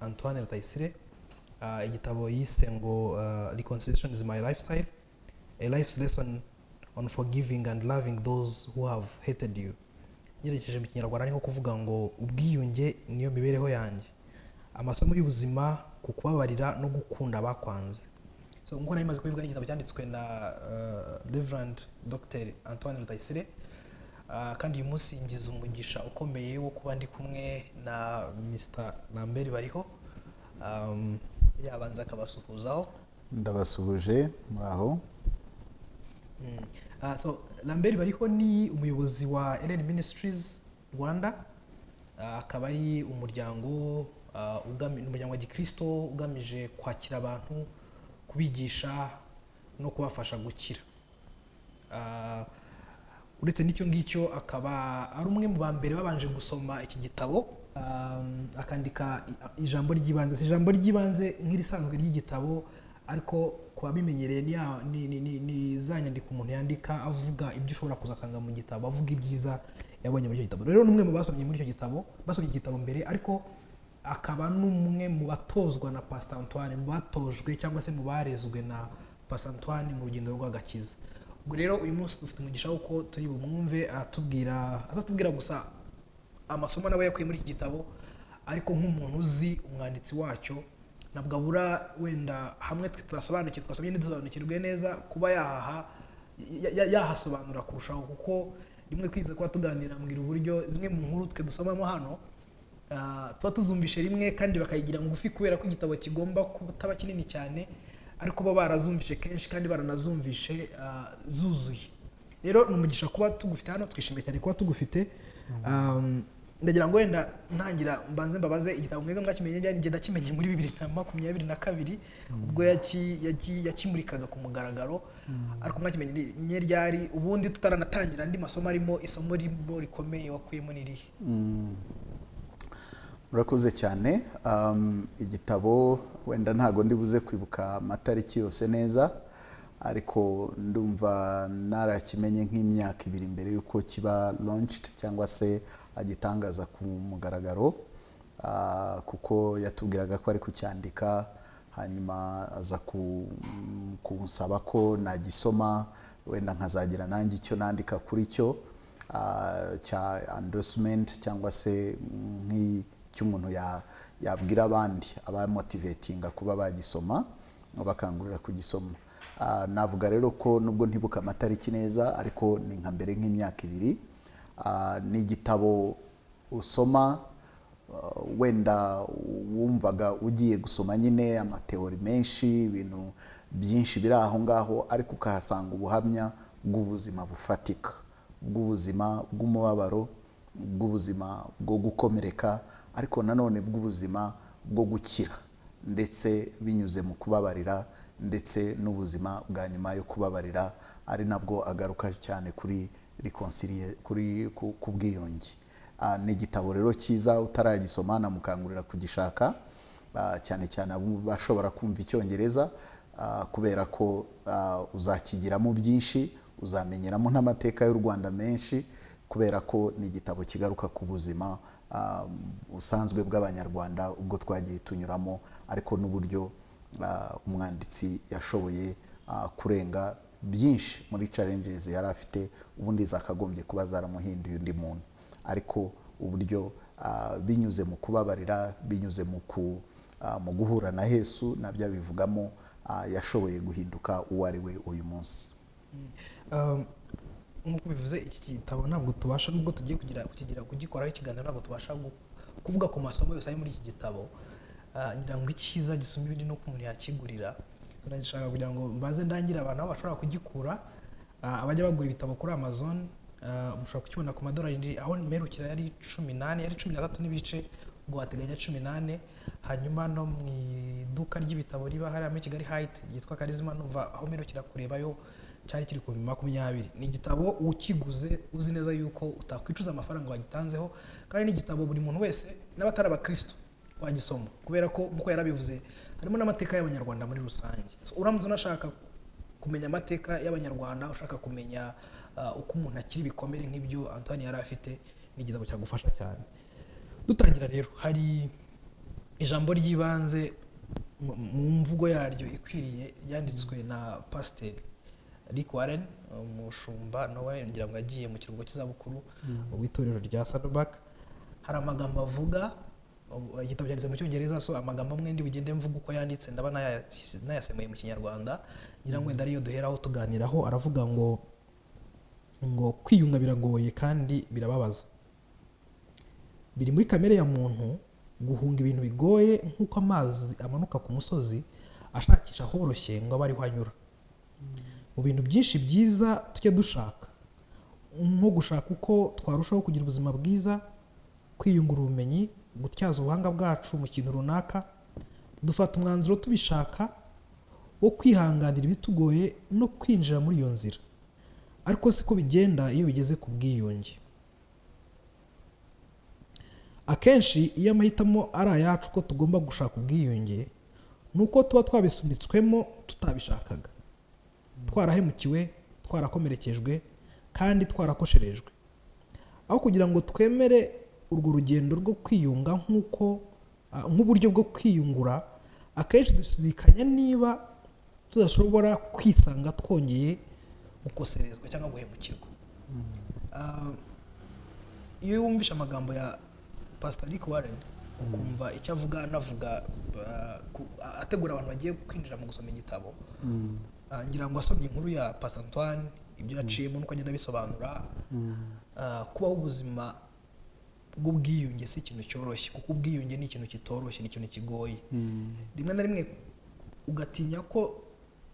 Antoine Rutayisire, igitabo yise ngo Reconciliation is my lifestyle, a life's lesson on forgiving and loving those who have hated you. Ngerekeje mu Kinyarwanda ni nko kuvuga ngo ubwiyunge niyo mibereho yanjye, amasomo y'ubuzima ku kubabarira no gukunda abakwanze. So nkuko nari maze kubivuga, n'igitabo cyanditswe na Reverend Dr Antoine Rutayisire, kandi uyu munsi ngize umugisha ukomeye wo kuba ndi kumwe na Mr Lambert Bariho. Yabanza akabasuhuzaho. Ndabasuhuje muraho. So Lambert Bariho ni umuyobozi wa Ellen Ministries Rwanda, akaba ari umuryango wa Gikristo ugamije kwakira abantu, kubigisha no kubafasha gukira. Uretse n'icyo ngicyo akaba ari umwe mu bambere babanje gusoma iki gitabo, akandika ijambo ry'ibanze. Si ijambo ry'ibanze nk'irisanzwe ry'igitabo, ariko kuba bimenyereye ni za nyandiko umuntu yandika avuga ibyo ushobora kuzasanga mu gitabo, avuga ibyiza yabonye muri icyo gitabo. Rero n'umwe mu basomye muri icyo gitabo, basomye igitabo mbere, ariko akaba n'umwe mu batozwa na Pastor Antoine, mu batojwe cyangwa se mu barezwe na Pastor Antoine mu rugendo rw'agakiza. Ubwo rero uyu munsi dufite umugisha uko turi bumwumve atatubwira gusa amasomo nawe yakuye muri iki gitabo, ariko nk'umuntu uzi umwanditsi wacyo, nabwo abura wenda hamwe tutasobanukiwe, twasomye ntidusobanukirwe neza, kuba yahasobanura kurushaho, kuko rimwe twize kuba tuganira mbwira uburyo zimwe mu nkuru twe dusomamo hano tuba tuzumvishe rimwe kandi bakayigira ngufi, kubera ko igitabo kigomba kutaba kinini cyane, ariko bo barazumvishe kenshi kandi baranazumvishe zuzuye. Rero ni umugisha kuba tugufite hano, twishimiye cyane kuba tugufite. Ndagira ngo wenda ntangira mbanze mbabaze, igitabo mwebwe mwakimenye ryari? Ngenda kimenye muri 2022 ubwo yakimurikaga ku mugaragaro, ariko mwakimenye ryari? Ubundi tutaranatangira andi masomo arimo, isomo rikomeye wakuyemo nirihe? Murakoze cyane. Igitabo wenda ntago ndibuze kwibuka amatariki yose neza, ariko ndumva narakimenye nk'imyaka 2 mbere yuko kiba launched cyangwa se agitangaza ku mugaragaro, kuko yatubwiraga ko ari kucyandika, hanyuma aza kunsaba ko nagisoma wenda nkazagira nanjye icyo nandika kuri cyo, cya endorsement cyangwa se cy'umuntu yabwira abandi, abamotivatinga kuba bagisoma, bakangurira kugisoma. Navuga rero ko nubwo ntibuka amatariki neza, ariko ni nka mbere nk'imyaka 2. Ni igitabo usoma wenda wumvaga ugiye gusoma nyine amateori menshi, ibintu byinshi biri aho ngaho, ariko ukahasanga ubuhamya bw'ubuzima bufatika, bw'ubuzima bw'umubabaro, bw'ubuzima bwo gukomereka, ariko nanone bw'ubuzima bwo gukira, ndetse binyuze mu kubabarira, ndetse n'ubuzima bwa nyuma yo kubabarira, ari nabwo agaruka cyane kuri ku bwiyunge. Ni igitabo rero cyiza, utaragisoma namukangurira kugishaka, cyane cyane bashobora kumva Icyongereza, kubera ko uzakigiramo byinshi, uzamenyeramo n'amateka y'u Rwanda menshi, kubera ko ni igitabo kigaruka ku buzima usanzwe bw'Abanyarwanda ubwo twagiye tunyuramo, ariko n'uburyo umwanditsi yashoboye kurenga byinshi muri challenges yari afite, ubundi zakagombye kuba zaramuhinduye undi muntu, ariko uburyo binyuze mu kubabarira, binyuze mu guhura na Yesu, nabyo abivugamo, yashoboye guhinduka uwo ari we uyu munsi. Nk'uko bivuze, iki gitabo ntabwo tubasha, nubwo tugiye kugikoraho ikiganiro, ntabwo tubasha kuvuga ku masomo yose ari muri iki gitabo. Ngira ngo icyiza gisoma ibindi nuko umuntu yakigurira. Tunashaka kugira ngo mbaze ndangira abantu aho bashobora kugikura. Abajya bagura ibitabo kuri Amazon, mushobora kukibona ku $, aho mperukira yari 18, yari 13 n'ibice, ubwo wateganya 18. Hanyuma no mu iduka ry'ibitabo riba hari muri Kigali Height yitwa Charisma Nova, aho mperukira kurebayo cyari kiri ku 20. Ni igitabo ukiguze uzi neza yuko utakwicuza amafaranga wagitanzeho, kandi ni igitabo buri muntu wese n'abatari abakristo wagisoma, kubera ko muko yarabivuze harimo n'amateka y'Abanyarwanda muri rusange. Uramutse unashaka kumenya amateka y'Abanyarwanda, ushaka kumenya uko umuntu akiri bikomere nk'ibyo Antoine yari afite, ni igitabo cyagufasha cyane. Dutangira rero, hari ijambo ry'ibanze mu mvugo yaryo ikwiriye yanditswe na Pasiteri Rick Warren, umushumba nawe ngira ngo yagiye mu kiruhuko cy'izabukuru w'itorero rya Saddleback. Hari amagambo avuga, igitabo cyanditse mu cyongereza, so amagambo amwe ndi bugende mvuga uko yanditse ndaba nayasemuye mu kinyarwanda, ngira ngo wenda ariyo duheraho tuganiraho. Aravuga ngo kwiyunga biragoye kandi birababaza, biri muri kamere ya muntu guhunga ibintu bigoye nk'uko amazi amanuka ku musozi ashakisha horoshye ngo abe ariho anyura. Mu bintu byinshi byiza tujya dushaka, nko gushaka uko twarushaho kugira ubuzima bwiza, kwiyungura ubumenyi, gutyaza ubuhanga bwacu mu kintu runaka, dufata umwanzuro tubishaka wo kwihanganira ibitugoye no kwinjira muri iyo nzira. Ariko siko bigenda iyo bigeze ku bwiyunge. Akenshi iyo amahitamo ari ayacu ko tugomba gushaka ubwiyunge, nuko tuba twabisunitswemo tutabishakaga, twarahemukiwe, twarakomerekejwe kandi twarakosherejwe. Aho kugira ngo twemere urwo rugendo rwo kwiyunga nk'uburyo bwo kwiyungura, akenshi dusidikanya niba tudashobora kwisanga twongeye gukoserezwa cyangwa guhemukirwa. Iyo wumvishe amagambo ya Pastor Rick Warren ukumva icyo avuga, anavuga ategura abantu bagiye kwinjira mu gusoma igitabo, ngira ngo asomye inkuru ya Pastor Antoine, ibyo yaciyemo nuko agenda bisobanura. Kubaho ubuzima bw'ubwiyunge si ikintu cyoroshye, kuko ubwiyunge ni ikintu kitoroshye, ni ikintu kigoye. Rimwe na rimwe ugatinya ko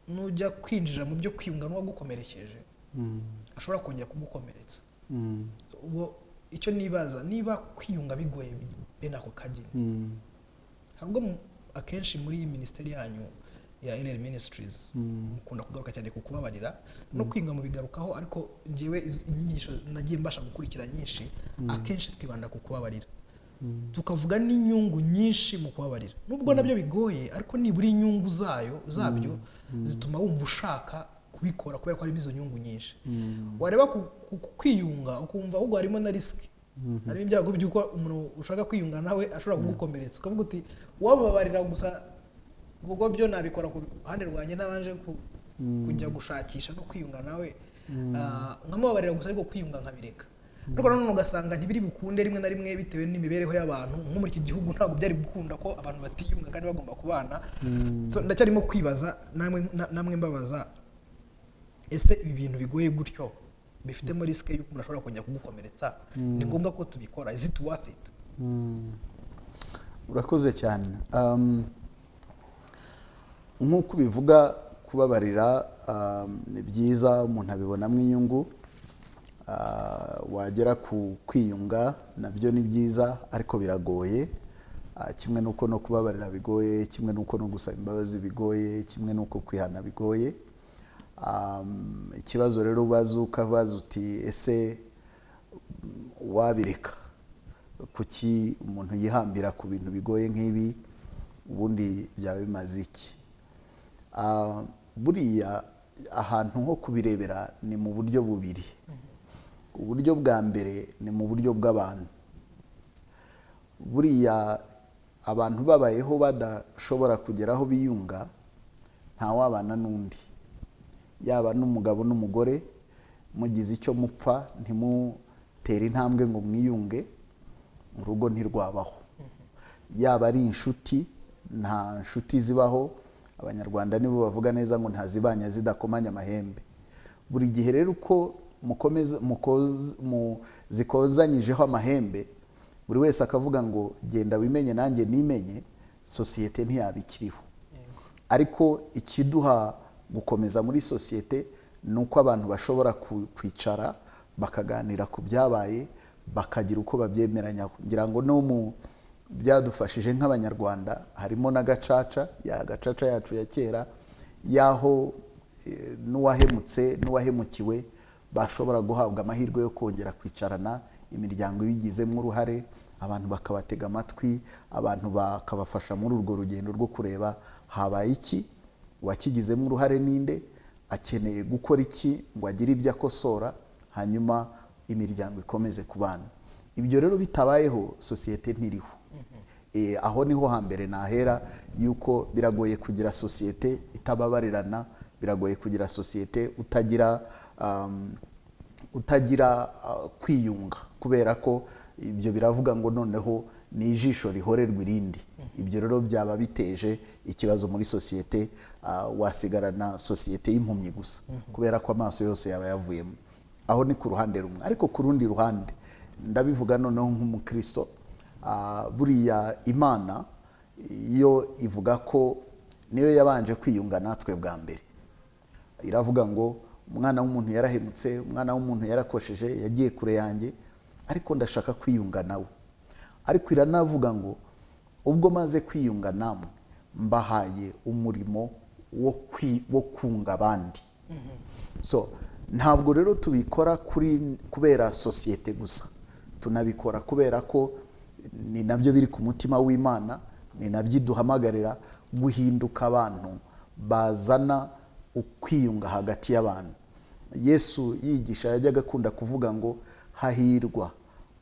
nujya kwinjira mu byo kwiyunga n'uwagukomerekeje ashobora kongera kugukomeretsa. Ubwo icyo nibaza, niba kwiyunga bigoye bene ako kageni, harubwo akenshi muri minisiteri yanyu ya LL Ministries mukunda kugaruka cyane ku kubabarira no kwiyunga mu bigarukaho, ariko njyewe inyigisho nagiye mbasha gukurikira nyinshi, akenshi twibanda ku kubabarira, tukavuga n'inyungu nyinshi mu kubabarira. Nubwo nabyo bigoye, ariko nibura inyungu zabyo zituma wumva ushaka kubikora kubera ko harimo izo nyungu nyinshi. Wareba kwiyunga ukumva ahubwo harimo na risiki, harimo ibyago by'uko umuntu ushaka kwiyunga nawe ashobora kugukomeretsa, ukavuga uti wamubabarira gusa ubwo byo nabikora ku ruhande rwanjye nabanje kujya gushakisha no kwiyunga nawe, nkamubabarira gusa ariko kwiyunga nkabireka. Ariko nanone ugasanga ntibiri bukunde rimwe na rimwe bitewe n'imibereho y'abantu. Nko muri iki gihugu ntabwo byari gukunda ko abantu batiyunga kandi bagomba kubana. So ndacyarimo kwibaza, namwe mbabaza, ese ibi bintu bigoye gutyo bifitemo risike y'uko umuntu ashobora kongera kugukomeretsa, ni ngombwa ko tubikora? Is it worth it? Urakoze cyane. Nk'uko bivuga, kubabarira ni byiza, umuntu abibonamo inyungu. Wagera ku kwiyunga nabyo ni byiza, ariko biragoye. Kimwe nuko no kubabarira bigoye, kimwe nuko no gusaba imbabazi bigoye, kimwe nuko kwihana bigoye. Ikibazo rero ukabaza uti ese wabireka? Kuki umuntu yihambira ku bintu bigoye nk'ibi? Ubundi byaba bimaze iki? Buriya ahantu ho kubirebera ni mu buryo bubiri. Uburyo bwa mbere ni mu buryo bw'abantu. Buriya abantu babayeho badashobora kugera aho biyunga, nta wabana n'undi. Yaba n'umugabo n'umugore, mugize icyo mupfa ntimutere intambwe ngo mwiyunge, urugo ntirwabaho. Yaba ari inshuti, nta nshuti zibaho. Abanyarwanda nibo bavuga neza ngo ntazibanya zidakomanya amahembe. Buri gihe rero uko zikozanyijeho amahembe, buri wese akavuga ngo genda wimenye nanjye nimenye, sosiyete ntiyabikiriho. Ariko ikiduha gukomeza muri sosiyete ni uko abantu bashobora kwicara bakaganira ku byabaye, bakagira uko babyemeranya. Ngira ngo no mu byadufashije nk'Abanyarwanda harimo na gacaca, ya gacaca yacu ya kera, yaho n'uwahemutse n'uwahemukiwe bashobora guhabwa amahirwe yo kongera kwicarana, imiryango ibigizemo uruhare, abantu bakabatega amatwi, abantu bakabafasha muri urwo rugendo rwo kureba habaye iki, wakigizemo uruhare ninde, akeneye gukora iki ngo agire ibyo akosora, hanyuma imiryango ikomeze kubana. Ibyo rero bitabayeho sosiyete ntiriho. aho niho hambere nahera yuko biragoye kugira sosiyete itababarirana, biragoye kugira sosiyete utagira kwiyunga, kubera ko ibyo biravuga ngo noneho ni ijisho rihorerwa irindi. Ibyo rero byaba biteje ikibazo muri sosiyete, wasigarana sosiyete y'impumyi gusa kubera ko amaso yose yaba yavuyemo. Aho ni ku ruhande rumwe, ariko ku rundi ruhande ndabivuga noneho nk'umukristo, buriya Imana iyo ivuga ko niyo yabanje kwiyunga natwe bwa mbere, iravuga ngo umwana w'umuntu yarahemutse, umwana w'umuntu yarakosheje, yagiye kure yanjye, ariko ndashaka kwiyunga nawe. Ariko iranavuga ngo ubwo maze kwiyunga namwe mbahaye umurimo wo kunga abandi. So ntabwo rero tubikora kubera sosiyete gusa, tunabikora kubera ko ni nabyo biri ku mutima w'Imana, ni nabyo iduhamagarira guhinduka abantu bazana ukwiyunga hagati y'abantu. Yesu yigisha yajyaga akunda kuvuga ngo hahirwa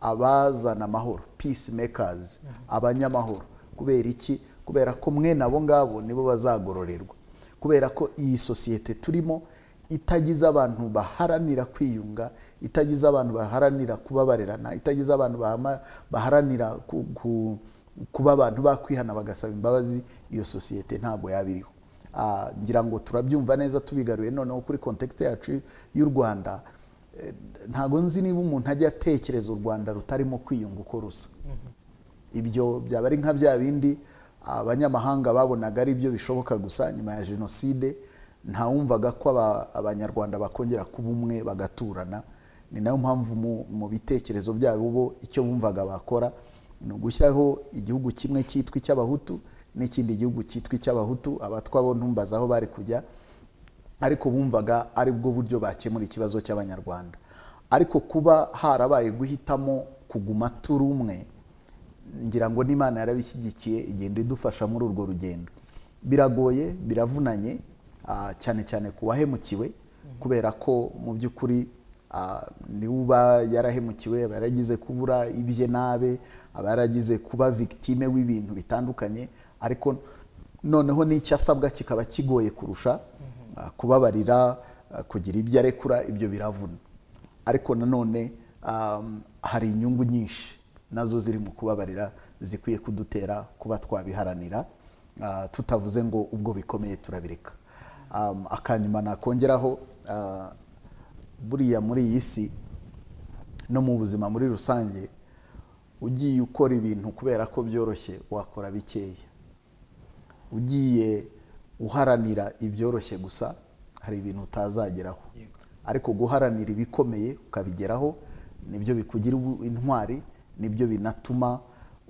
abazana amahoro, peacemakers, abanyamahoro. Kubera iki? Kubera ko mwe nabo ngabo nibo bazagororerwa. Kubera ko iyi sosiyete turimo itagize abantu baharanira kwiyunga, itagize abantu baharanira kubabarirana, itagize abantu baharanira kuba abantu bakwihana bagasaba imbabazi, iyo sosiyete ntabwo yabiriho. Ngira ngo turabyumva neza tubigaruye noneho kuri context yacu y'u Rwanda. Ntago nzi niba umuntu ajya atekereza u Rwanda rutarimo kwiyunga uko rusa. Ibyo byaba ari nka bya bindi abanyamahanga babonaga ari byo bishoboka gusa nyuma ya jenoside. Ntawumvaga ko abanyarwanda bakongera kuba umwe bagaturana. Ni nayo mpamvu mu bitekerezo byabo bo icyo bumvaga bakora ni ugushyiraho igihugu kimwe cyitwa icy'abahutu n'ikindi gihugu cyitwa icy'abahutu. Abatwa bo ntumbaza aho bari kujya, ariko bumvaga ari bwo buryo bakemura ikibazo cy'abanyarwanda. Ariko kuba harabaye guhitamo kuguma turi umwe, ngira ngo n'Imana yarabishyigikiye, igenda idufasha muri urwo rugendo. Biragoye, biravunanye, cyane cyane ku wahemukiwe, kubera ko mu by'ukuri niwe uba yarahemukiwe, aba yaragize kubura ibye nabe, aba yaragize kuba victime w'ibintu bitandukanye. Ariko noneho n'icyo asabwa kikaba kigoye kurusha kubabarira, kugira ibyo arekura, ibyo biravuna. Ariko nanone hari inyungu nyinshi nazo ziri mu kubabarira zikwiye kudutera kuba twabiharanira, tutavuze ngo ubwo bikomeye turabireka. Akanyuma nakongeraho, buriya muri iyi si no mu buzima muri rusange, ugiye ukora ibintu kubera ko byoroshye wakora bikeya. Ugiye uharanira ibyoroshye gusa hari ibintu utazageraho. Ariko guharanira ibikomeye ukabigeraho nibyo bikugira intwari, nibyo binatuma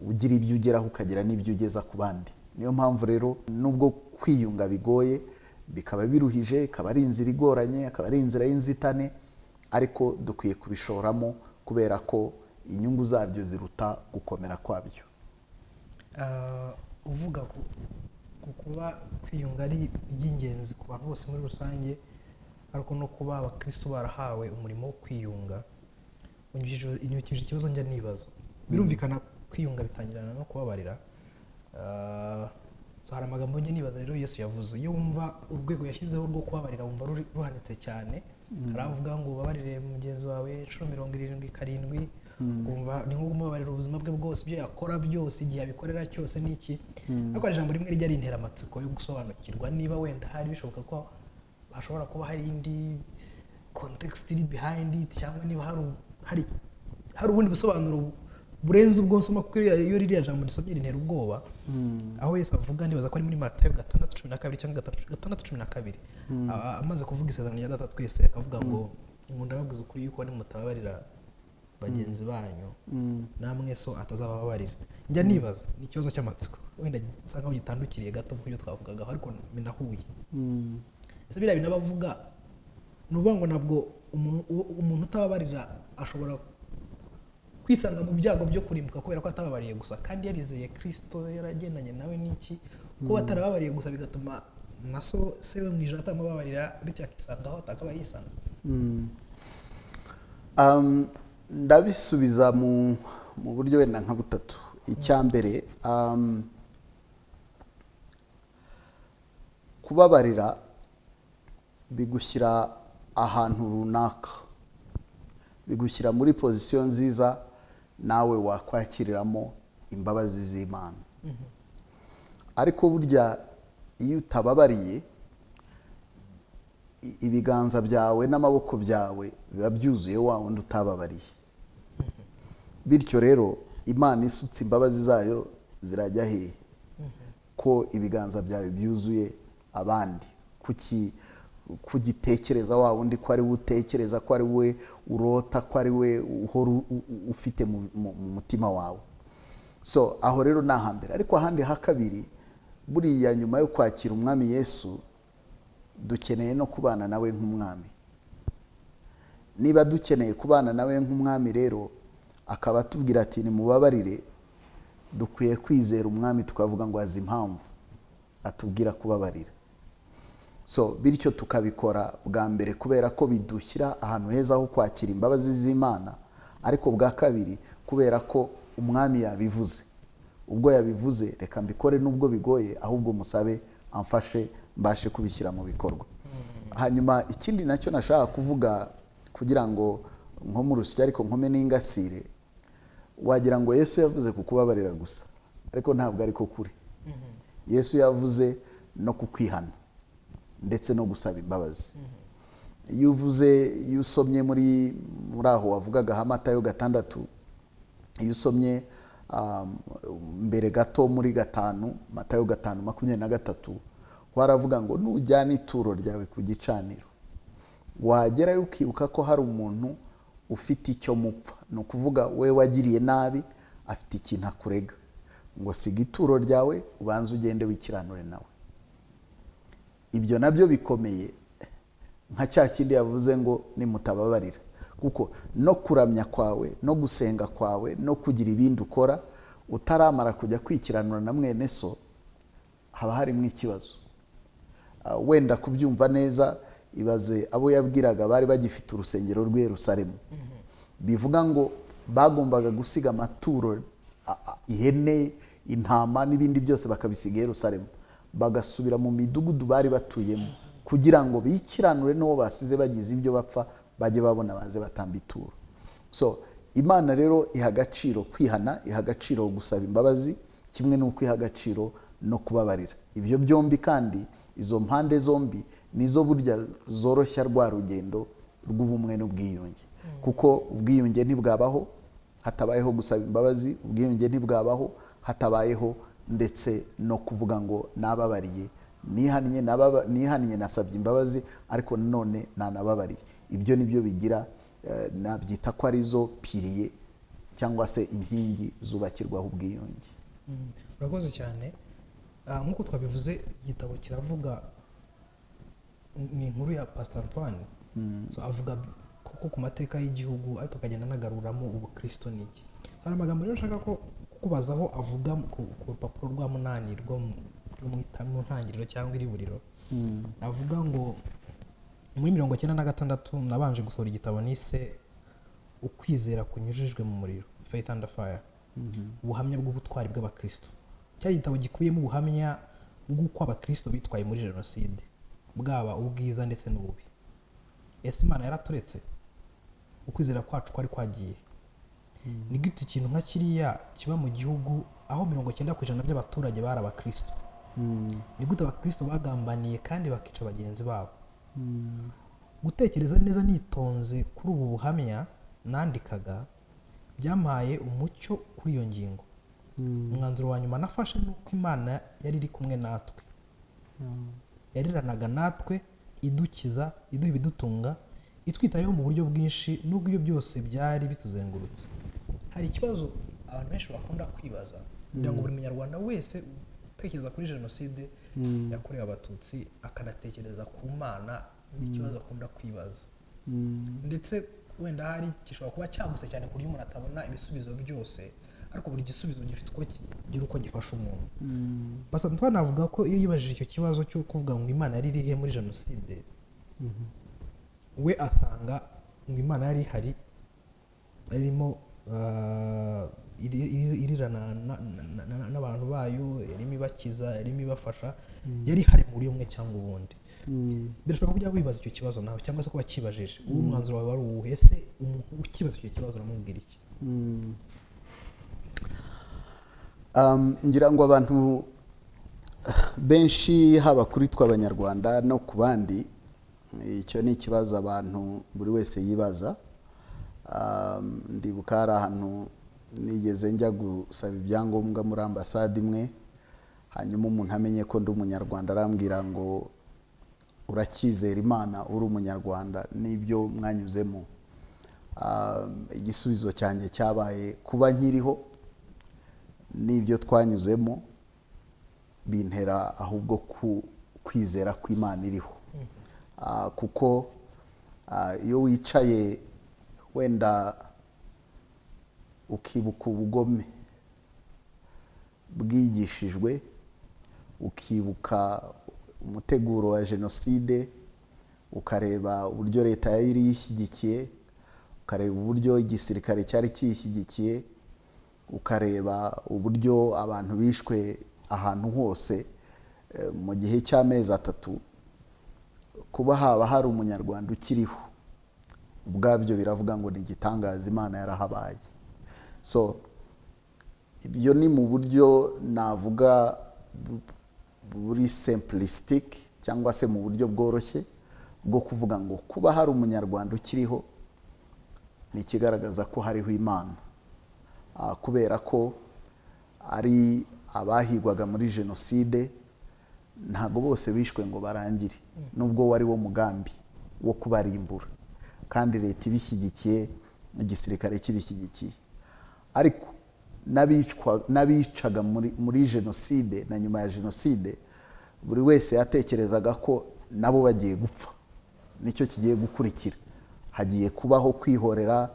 ugira ibyo ugeraho ukagira n'ibyo ugeza ku bandi. Niyo mpamvu rero nubwo kwiyunga bigoye, bikaba biruhije, ikaba ari inzira igoranye, akaba ari inzira y'inzitane, ariko dukwiye kubishoramo kubera ko inyungu zabyo ziruta gukomera kwabyo. Uvuga ku kuba kwiyunga ari iby'ingenzi ku bantu bose muri rusange, ariko no kuba abakristo barahawe umurimo wo kwiyunga, unyibukije ikibazo njya nibazo. Birumvikana kwiyunga bitangirana no kubabarira. Hari amagambo njye nibaza rero Yesu yavuze. Iyo wumva urwego yashyizeho rwo kubabarira wumva ruhanitse cyane. Haravuga ngo ubabarire mugenzi wawe inshuro 77, wumva ni nko kumubabarira ubuzima bwe bwose, ibyo yakora byose, igihe abikorera cyose n'iki. Ariko ijambo rimwe rijya rintera amatsiko yo gusobanukirwa niba wenda hari bishoboka ko hashobora kuba hari indi context iri behind it, cyangwa niba hari ubundi busobanuro burenze ubwo nsoma, kuko iyo ririya jambo risomye rintera ubwoba. Aho Yesu avuga, ndibaza ko ari muri Matayo 6:12 cyangwa 6:12, amaze kuvuga isezerano rya data twese akavuga ngo nkunda babwiza ukuri yuko nimutababarira bagenzi banyu namwe so atazababarira. Njya nibaza ni ikibazo cy'amatsiko, wenda nsa nkaho gitandukiriye gato ku byo twavugagaho, ariko binahuye. Ese biriya binabavuga nuvuga ngo nabwo umuntu utababarira ashobora kwisanga mu byago byo kurimbuka kubera ko atababariye gusa, kandi yarizeye Kristo, yaragendanye nawe n'iki, kuba atarababariye gusa bigatuma na so se we mwijana atamubabarira, bityo akisangaho atakaba yisanga. Ndabisubiza mu buryo wenda nka butatu. icya mbere kubabarira bigushyira ahantu runaka, bigushyira muri pozisiyo nziza nawe wakwakiriramo imbabazi z'Imana. Ariko burya iyo utababariye, ibiganza byawe n'amaboko byawe biba byuzuye wa wundi utababariye. Bityo rero Imana isutse imbabazi zayo zirajya hehe? Ko ibiganza byawe byuzuye abandi, kugitekereza wa wundi ko ari we utekereza, ko ari we urota, ko ari we uhora ufite mu mutima wawe. So aho rero ni ahambere. Ariko ahandi ha kabiri, buriya nyuma yo kwakira umwami Yesu dukeneye no kubana nawe nk'umwami. Niba dukeneye kubana nawe nk'umwami rero akaba atubwira ati nimubabarire, dukwiye kwizera umwami tukavuga ngo azi impamvu atubwira kubabarira. So bityo tukabikora bwa mbere kubera ko bidushyira ahantu heza ho kwakira imbabazi z'Imana, ariko bwa kabiri kubera ko umwami yabivuze. Ubwo yabivuze reka mbikore nubwo bigoye, ahubwo musabe amfashe mbashe kubishyira mu bikorwa. Hanyuma ikindi nacyo nashaka kuvuga kugira ngo nko mu rusyo ariko nkome n'ingasire, wagira ngo Yesu yavuze kukubabarira gusa, ariko ntabwo ariko kuri. Yesu yavuze no kukwihana ndetse no gusaba imbabazi. Iyo uvuze, iyo usomye muri aho wavugaga Matayo 6, iyo usomye mbere gato muri 5, Matayo 5:23, waravuga ngo nujyana ituro ryawe ku gicaniro, wagerayo ukibuka ko hari umuntu ufite icyo mupfa, ni ukuvuga we wagiriye nabi, afite ikintu akurega, ngo siga ituro ryawe ubanze ugende wikiranure nawe. Ibyo nabyo bikomeye nka cya kindi yavuze ngo nimutababarira, kuko no kuramya kwawe no gusenga kwawe no kugira ibindi ukora utaramara kujya kwikiranura na mwene so, haba harimo ikibazo. Wenda kubyumva neza, ibaze abo yabwiraga bari bagifite urusengero rw'i Yerusalemu. Bivuga ngo bagombaga gusiga amaturo, ihene, intama n'ibindi byose bakabisiga i Yerusalemu, bagasubira mu midugudu bari batuyemo kugira ngo bikiranure n'uwo basize bagize ibyo bapfa, bajye babona baze batamba ituro. So Imana rero iha agaciro kwihana, iha agaciro gusaba imbabazi, kimwe n'uko iha agaciro no kubabarira. Ibyo byombi kandi, izo mpande zombi nizo burya zoroshya rwa rugendo rw'ubumwe n'ubwiyunge. Kuko ubwiyunge ntibwabaho hatabayeho gusaba imbabazi, ubwiyunge ntibwabaho hatabayeho ndetse no kuvuga ngo nababariye, nihaniye nasabye imbabazi, ariko nanone nanababariye. Ibyo nibyo bigira, nabyita ko arizo piliye cyangwa se inkingi zubakirwaho ubwiyunge. Urakoze cyane. Nk'uko twabivuze, igitabo kiravuga, ni inkuru ya Pastor Antoine. So avuga kuko ku mateka y'igihugu, ariko akagenda anagaruramo ubukristo n'iki. Hari amagambo rero nshaka ko kubazaho avuga ku rupapuro rwa 8 rwo mu ntangiriro cyangwa iriburiro. Avuga ngo muri 1996 nabanje gusohora igitabo nise ukwizera kunyujijwe mu muriro, Faith Under Fire. Ubuhamya bw'ubutwari bw'abakristo. Cya gitabo gikubiyemo ubuhamya bw'uko abakristo bitwaye muri jenoside, bwaba ubwiza ndetse n'ububi. Ese Imana yaraturetse? Ukwizera kwacu kwari kwagiye? Ni gute ikintu nka kiriya kiba mu gihugu aho 90% by'abaturage bari abakristo? Ni gute abakristo bagambaniye kandi bakica bagenzi babo? Gutekereza neza nitonze kuri ubu buhamya nandikaga byampaye umucyo kuri iyo ngingo. Umwanzuro wa nyuma nafashe nuko Imana yari iri kumwe natwe, yariranaga natwe, idukiza, iduha ibidutunga, itwitayeho mu buryo bwinshi nubwo ibyo byose byari bituzengurutse. Hari ikibazo abantu benshi bakunda kwibaza, kugira ngo buri munyarwanda wese utekereza kuri jenoside yakorewe abatutsi akanatekereza ku Mana, n'ikibazo akunda kwibaza. Ndetse wenda hari gishobora kuba cyaguse cyane ku buryo umuntu atabona ibisubizo byose, ariko buri gisubizo gifite uko kigira uko gifasha umuntu. Pastor Antoine avuga ko iyo yibajije icyo kibazo cyo kuvuga ngo Imana yari irihe muri jenoside, we asanga ngo Imana yari ihari, arimo irirana n'abantu bayo, yarimo ibakiza, yarimo ibafasha, yari ihari muri umwe cyangwa ubundi. Birashoboka kujya wibaza icyo kibazo nawe cyangwa se kuba kibajije uwo umwanzuro wawe wari uwuhe? Ese umuntu ukibaza icyo kibazo uramubwira iki? ngira ngo abantu benshi haba kuri twe abanyarwanda no ku bandi, icyo ni ikibazo abantu buri wese yibaza. Ndibuka hari ahantu nigeze njya gusaba ibyangombwa muri ambasade imwe, hanyuma umuntu amenye ko ndi umunyarwanda arambwira ngo urakizera Imana uri umunyarwanda n'ibyo mwanyuzemo. Igisubizo cyanjye cyabaye kuba nkiriho n'ibyo twanyuzemo bintera ahubwo kwizera ko Imana iriho. Kuko iyo wicaye wenda ukibuka ubugome bwigishijwe, ukibuka umuteguro wa jenoside, ukareba uburyo leta yari yishyigikiye, ukareba uburyo igisirikare cyari kiyishyigikiye, ukareba uburyo abantu bishwe ahantu hose mu gihe cy'amezi 3, kuba haba hari umunyarwanda ukiriho ubwabyo biravuga ngo ni igitangaza, Imana yarahabaye. So ibyo ni mu buryo navuga buri simplistic cyangwa se mu buryo bworoshye bwo kuvuga ngo kuba hari umunyarwanda ukiriho ni ikigaragaza ko hariho Imana. Kubera ko ari abahigwaga muri jenoside ntago bose bishwe ngo barangire, nubwo wari wo mugambi wo kubarimbura kandi leta ibishyigikiye, igisirikare kibishyigikiye. Ariko n'abicaga muri jenoside na nyuma ya jenoside, buri wese yatekerezaga ko nabo bagiye gupfa, nicyo kigiye gukurikira, hagiye kubaho kwihorera,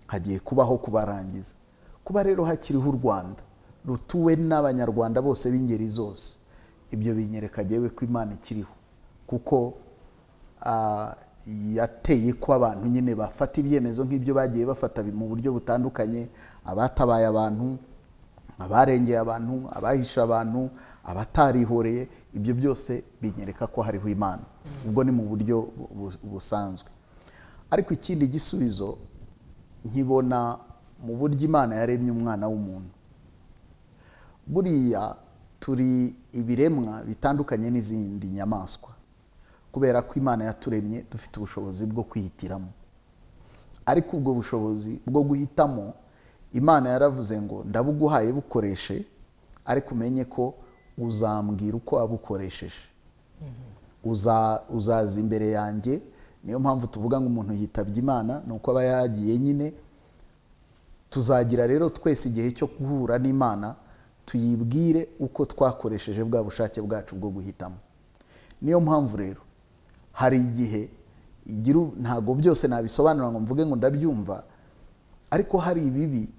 hagiye kubaho kubarangiza. Kuba rero hakiriho u Rwanda rutuwe n'abanyarwanda bose b'ingeri zose, ibyo binyereka jewe ko Imana ikiriho, kuko yateye ko abantu nyine bafata ibyemezo nk'ibyo bagiye bafata mu buryo butandukanye, abatabaye abantu, abarengeye abantu, abahisha abantu, abatarihoreye, ibyo byose binyereka ko hariho Imana. Ubwo ni mu buryo busanzwe. Ariko ikindi gisubizo nkibona mu buryo Imana yaremye umwana w'umuntu. Buriya turi ibiremwa bitandukanye n'izindi nyamaswa, kubera ko Imana yaturemye dufite ubushobozi bwo kwihitiramo. Ariko ubwo bushobozi bwo guhitamo Imana yaravuze ngo ndabuguhaye bukoreshe, ariko umenye ko uzambwira uko wabukoresheje. Uzaza imbere yanjye. Niyo mpamvu tuvuga ngo umuntu yitabye Imana nuko aba yagiye nyine. Tuzagira rero twese igihe cyo guhura n'Imana, tuyibwire uko twakoresheje bwa bushake bwacu bwo guhitamo. Niyo mpamvu rero hari igihe ntago byose nabisobanura ngo mvuge ngo ndabyumva, ariko hari ibibi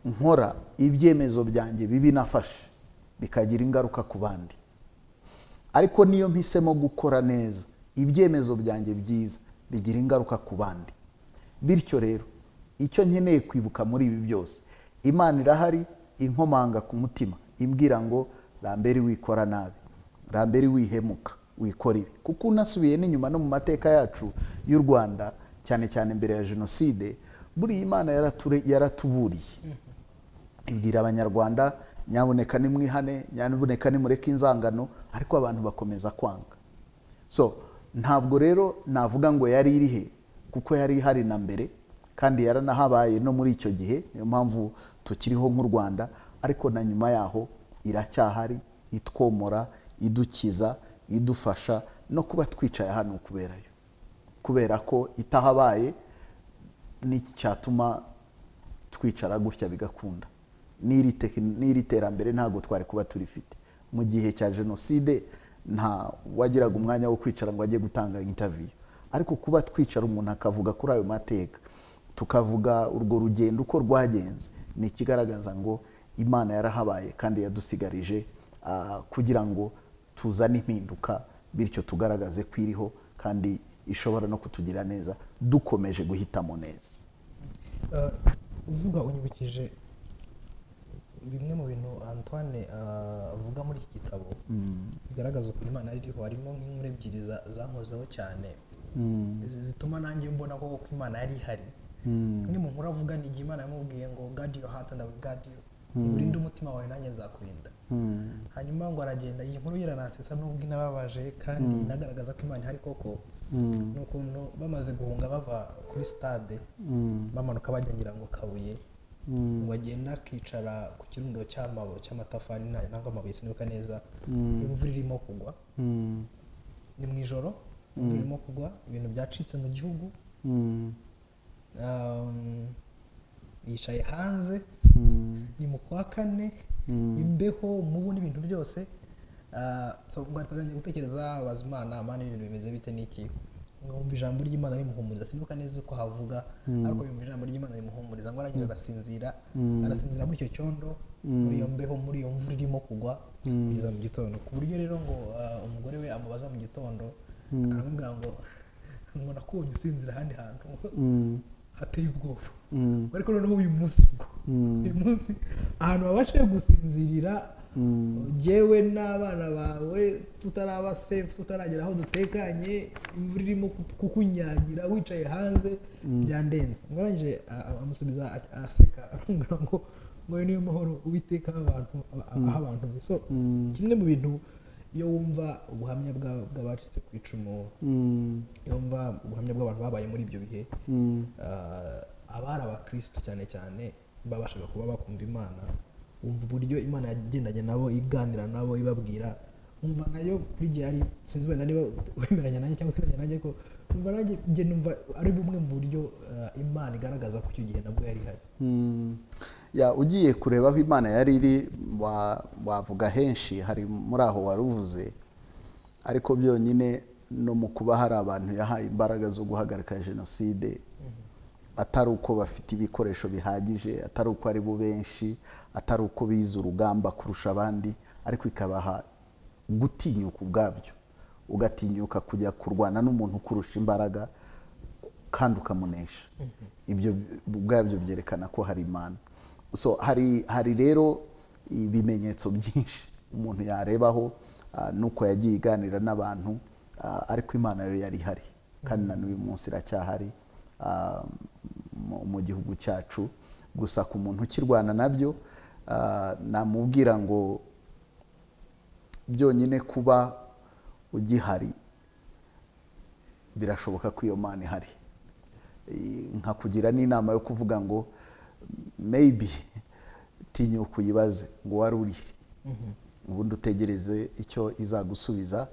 nkora, ibyemezo byanjye bibi nafashe bikagira ingaruka ku bandi. Ariko niyo mpisemo gukora neza, ibyemezo byanjye byiza bigira ingaruka ku bandi. Bityo rero icyo nkeneye kwibuka muri ibi byose, Imana irahari inkomanga ku mutima, imbwira ngo Ramberi wikora nabi, Ramberi wihemuka, wikora ibi. Kuko unasubiye n'inyuma no mu mateka yacu y'u Rwanda, cyane cyane mbere ya jenoside, buri Imana yaratuburiye, ibwira abanyarwanda nyaboneka nimwihane, nyaboneka nimureke inzangano, ariko abantu bakomeza kwanga. So ntabwo rero navuga ngo yari irihe, kuko yari ihari na mbere kandi yaranahabaye no muri icyo gihe, niyo mpamvu tukiriho nk'u Rwanda. Ariko na nyuma yaho iracyahari, itwomora, idukiza, idufasha no kuba twicaye hano kuberayo. Kubera ko itahabaye n'iki cyatuma twicara gutya bigakunda. N'iri terambere ntago twari kuba turifite. Mu gihe cya jenoside nta wagiraga umwanya wo kwicara ngo ajye gutanga interview. Ariko kuba twicara umuntu akavuga kuri ayo mateka, tukavuga urwo rugendo uko rwagenze, ni ikigaragaza ngo Imana yarahabaye kandi yadusigarije kugira ngo tuzane impinduka, bityo tugaragaze ko iriho kandi ishobora no kutugira neza dukomeje guhitamo neza. Uvuga unyibukije bimwe mu bintu Antoine avuga muri iki gitabo bigaragaza ukuntu Imana iriho, harimo nk'inkuru ebyiri zankozeho cyane zituma nanjye mbona ko Imana yari ihari. Imwe mu nkuru avuga ni igihe Imana yamubwiye ngo guard your heart and I will guard you, urinde umutima wawe nanjye nzakurinda. Hanyuma ngo aragenda, iyi nkuru yiranansetsa nubwo inababaje kandi inagaragaza ko Imana ihari koko. Ni ukuntu bamaze guhunga bava kuri stade bamanuka bajya ngira ngo Kabuye, ngo agenda akicara ku kirundo cy'amatafari nangwa amabuye sinibuka neza, imvura irimo kugwa, ni mu ijoro, imvura irimo kugwa, ibintu byacitse mu gihugu, yicaye hanze, ni mu kwa kane, imbeho, umubu n'ibintu byose. So ngo atangiye gutekereza abaza Imana, Imana ibintu bimeze bite n'iki, ngumva ijambo ry'Imana rimuhumuriza, sinibuka neza uko havuga ariko yumva ijambo ry'Imana rimuhumuriza, ngo aragira arasinzira muri icyo cyondo, muri iyo mbeho, muri iyo mvura irimo kugwa kugeza mu gitondo, ku buryo rero ngo umugore we amubaza mu gitondo, aramubwira ngo nakubonye usinzira ahandi hantu hateye ubwoba, ariko noneho uyu munsi ahantu wabashije gusinzirira jewe n'abana bawe tutaraba safe, tutaragera aho dutekanye, imvura irimo kukunyagira wicaye hanze, byandenze. Ngoranje amusubiza aseka, aramubwira ngo niyo mahoro Uwiteka abantu. So kimwe mu bintu iyo wumva ubuhamya bw'abacitse ku icumu, iyo wumva ubuhamya bw'abantu babaye muri ibyo bihe, abari abakristo cyane cyane babashaga kuba bakumva Imana, wumva uburyo Imana yagendanye nabo, iganira nabo, ibabwira, wumva nayo kuri gihe ari sinzi wenda niba wemeranya nanjye cyangwa utemeranya nanjye, ko wumva nanjye njye numva ari bumwe mu buryo Imana igaragaza ko icyo gihe nabwo yari ihari. Ugiye kureba aho Imana yari iri, wavuga henshi, hari muri aho waruvuze, ariko byonyine no mu kuba hari abantu yahaye imbaraga zo guhagarika jenoside, atari uko bafite ibikoresho bihagije, atari uko ari bo benshi, atari uko bize urugamba kurusha abandi, ariko ikabaha gutinyuka ubwabyo, ugatinyuka kujya kurwana n'umuntu ukurusha imbaraga kandi ukamunesha. Ibyo ubwabyo byerekana ko hari Imana. So hari rero ibimenyetso byinshi umuntu yarebaho nuko yagiye iganira n'abantu, ariko Imana yo yari ihari kandi na n'uyu munsi iracyahari mu gihugu cyacu. Gusa ku muntu ukirwana nabyo, namubwira ngo byonyine kuba ugihari birashoboka ko iyo Mana ihari. Nkakugira n'inama yo kuvuga ngo maybe tinyuka uyibaze ngo wari uri, ubundi utegereze icyo izagusubiza,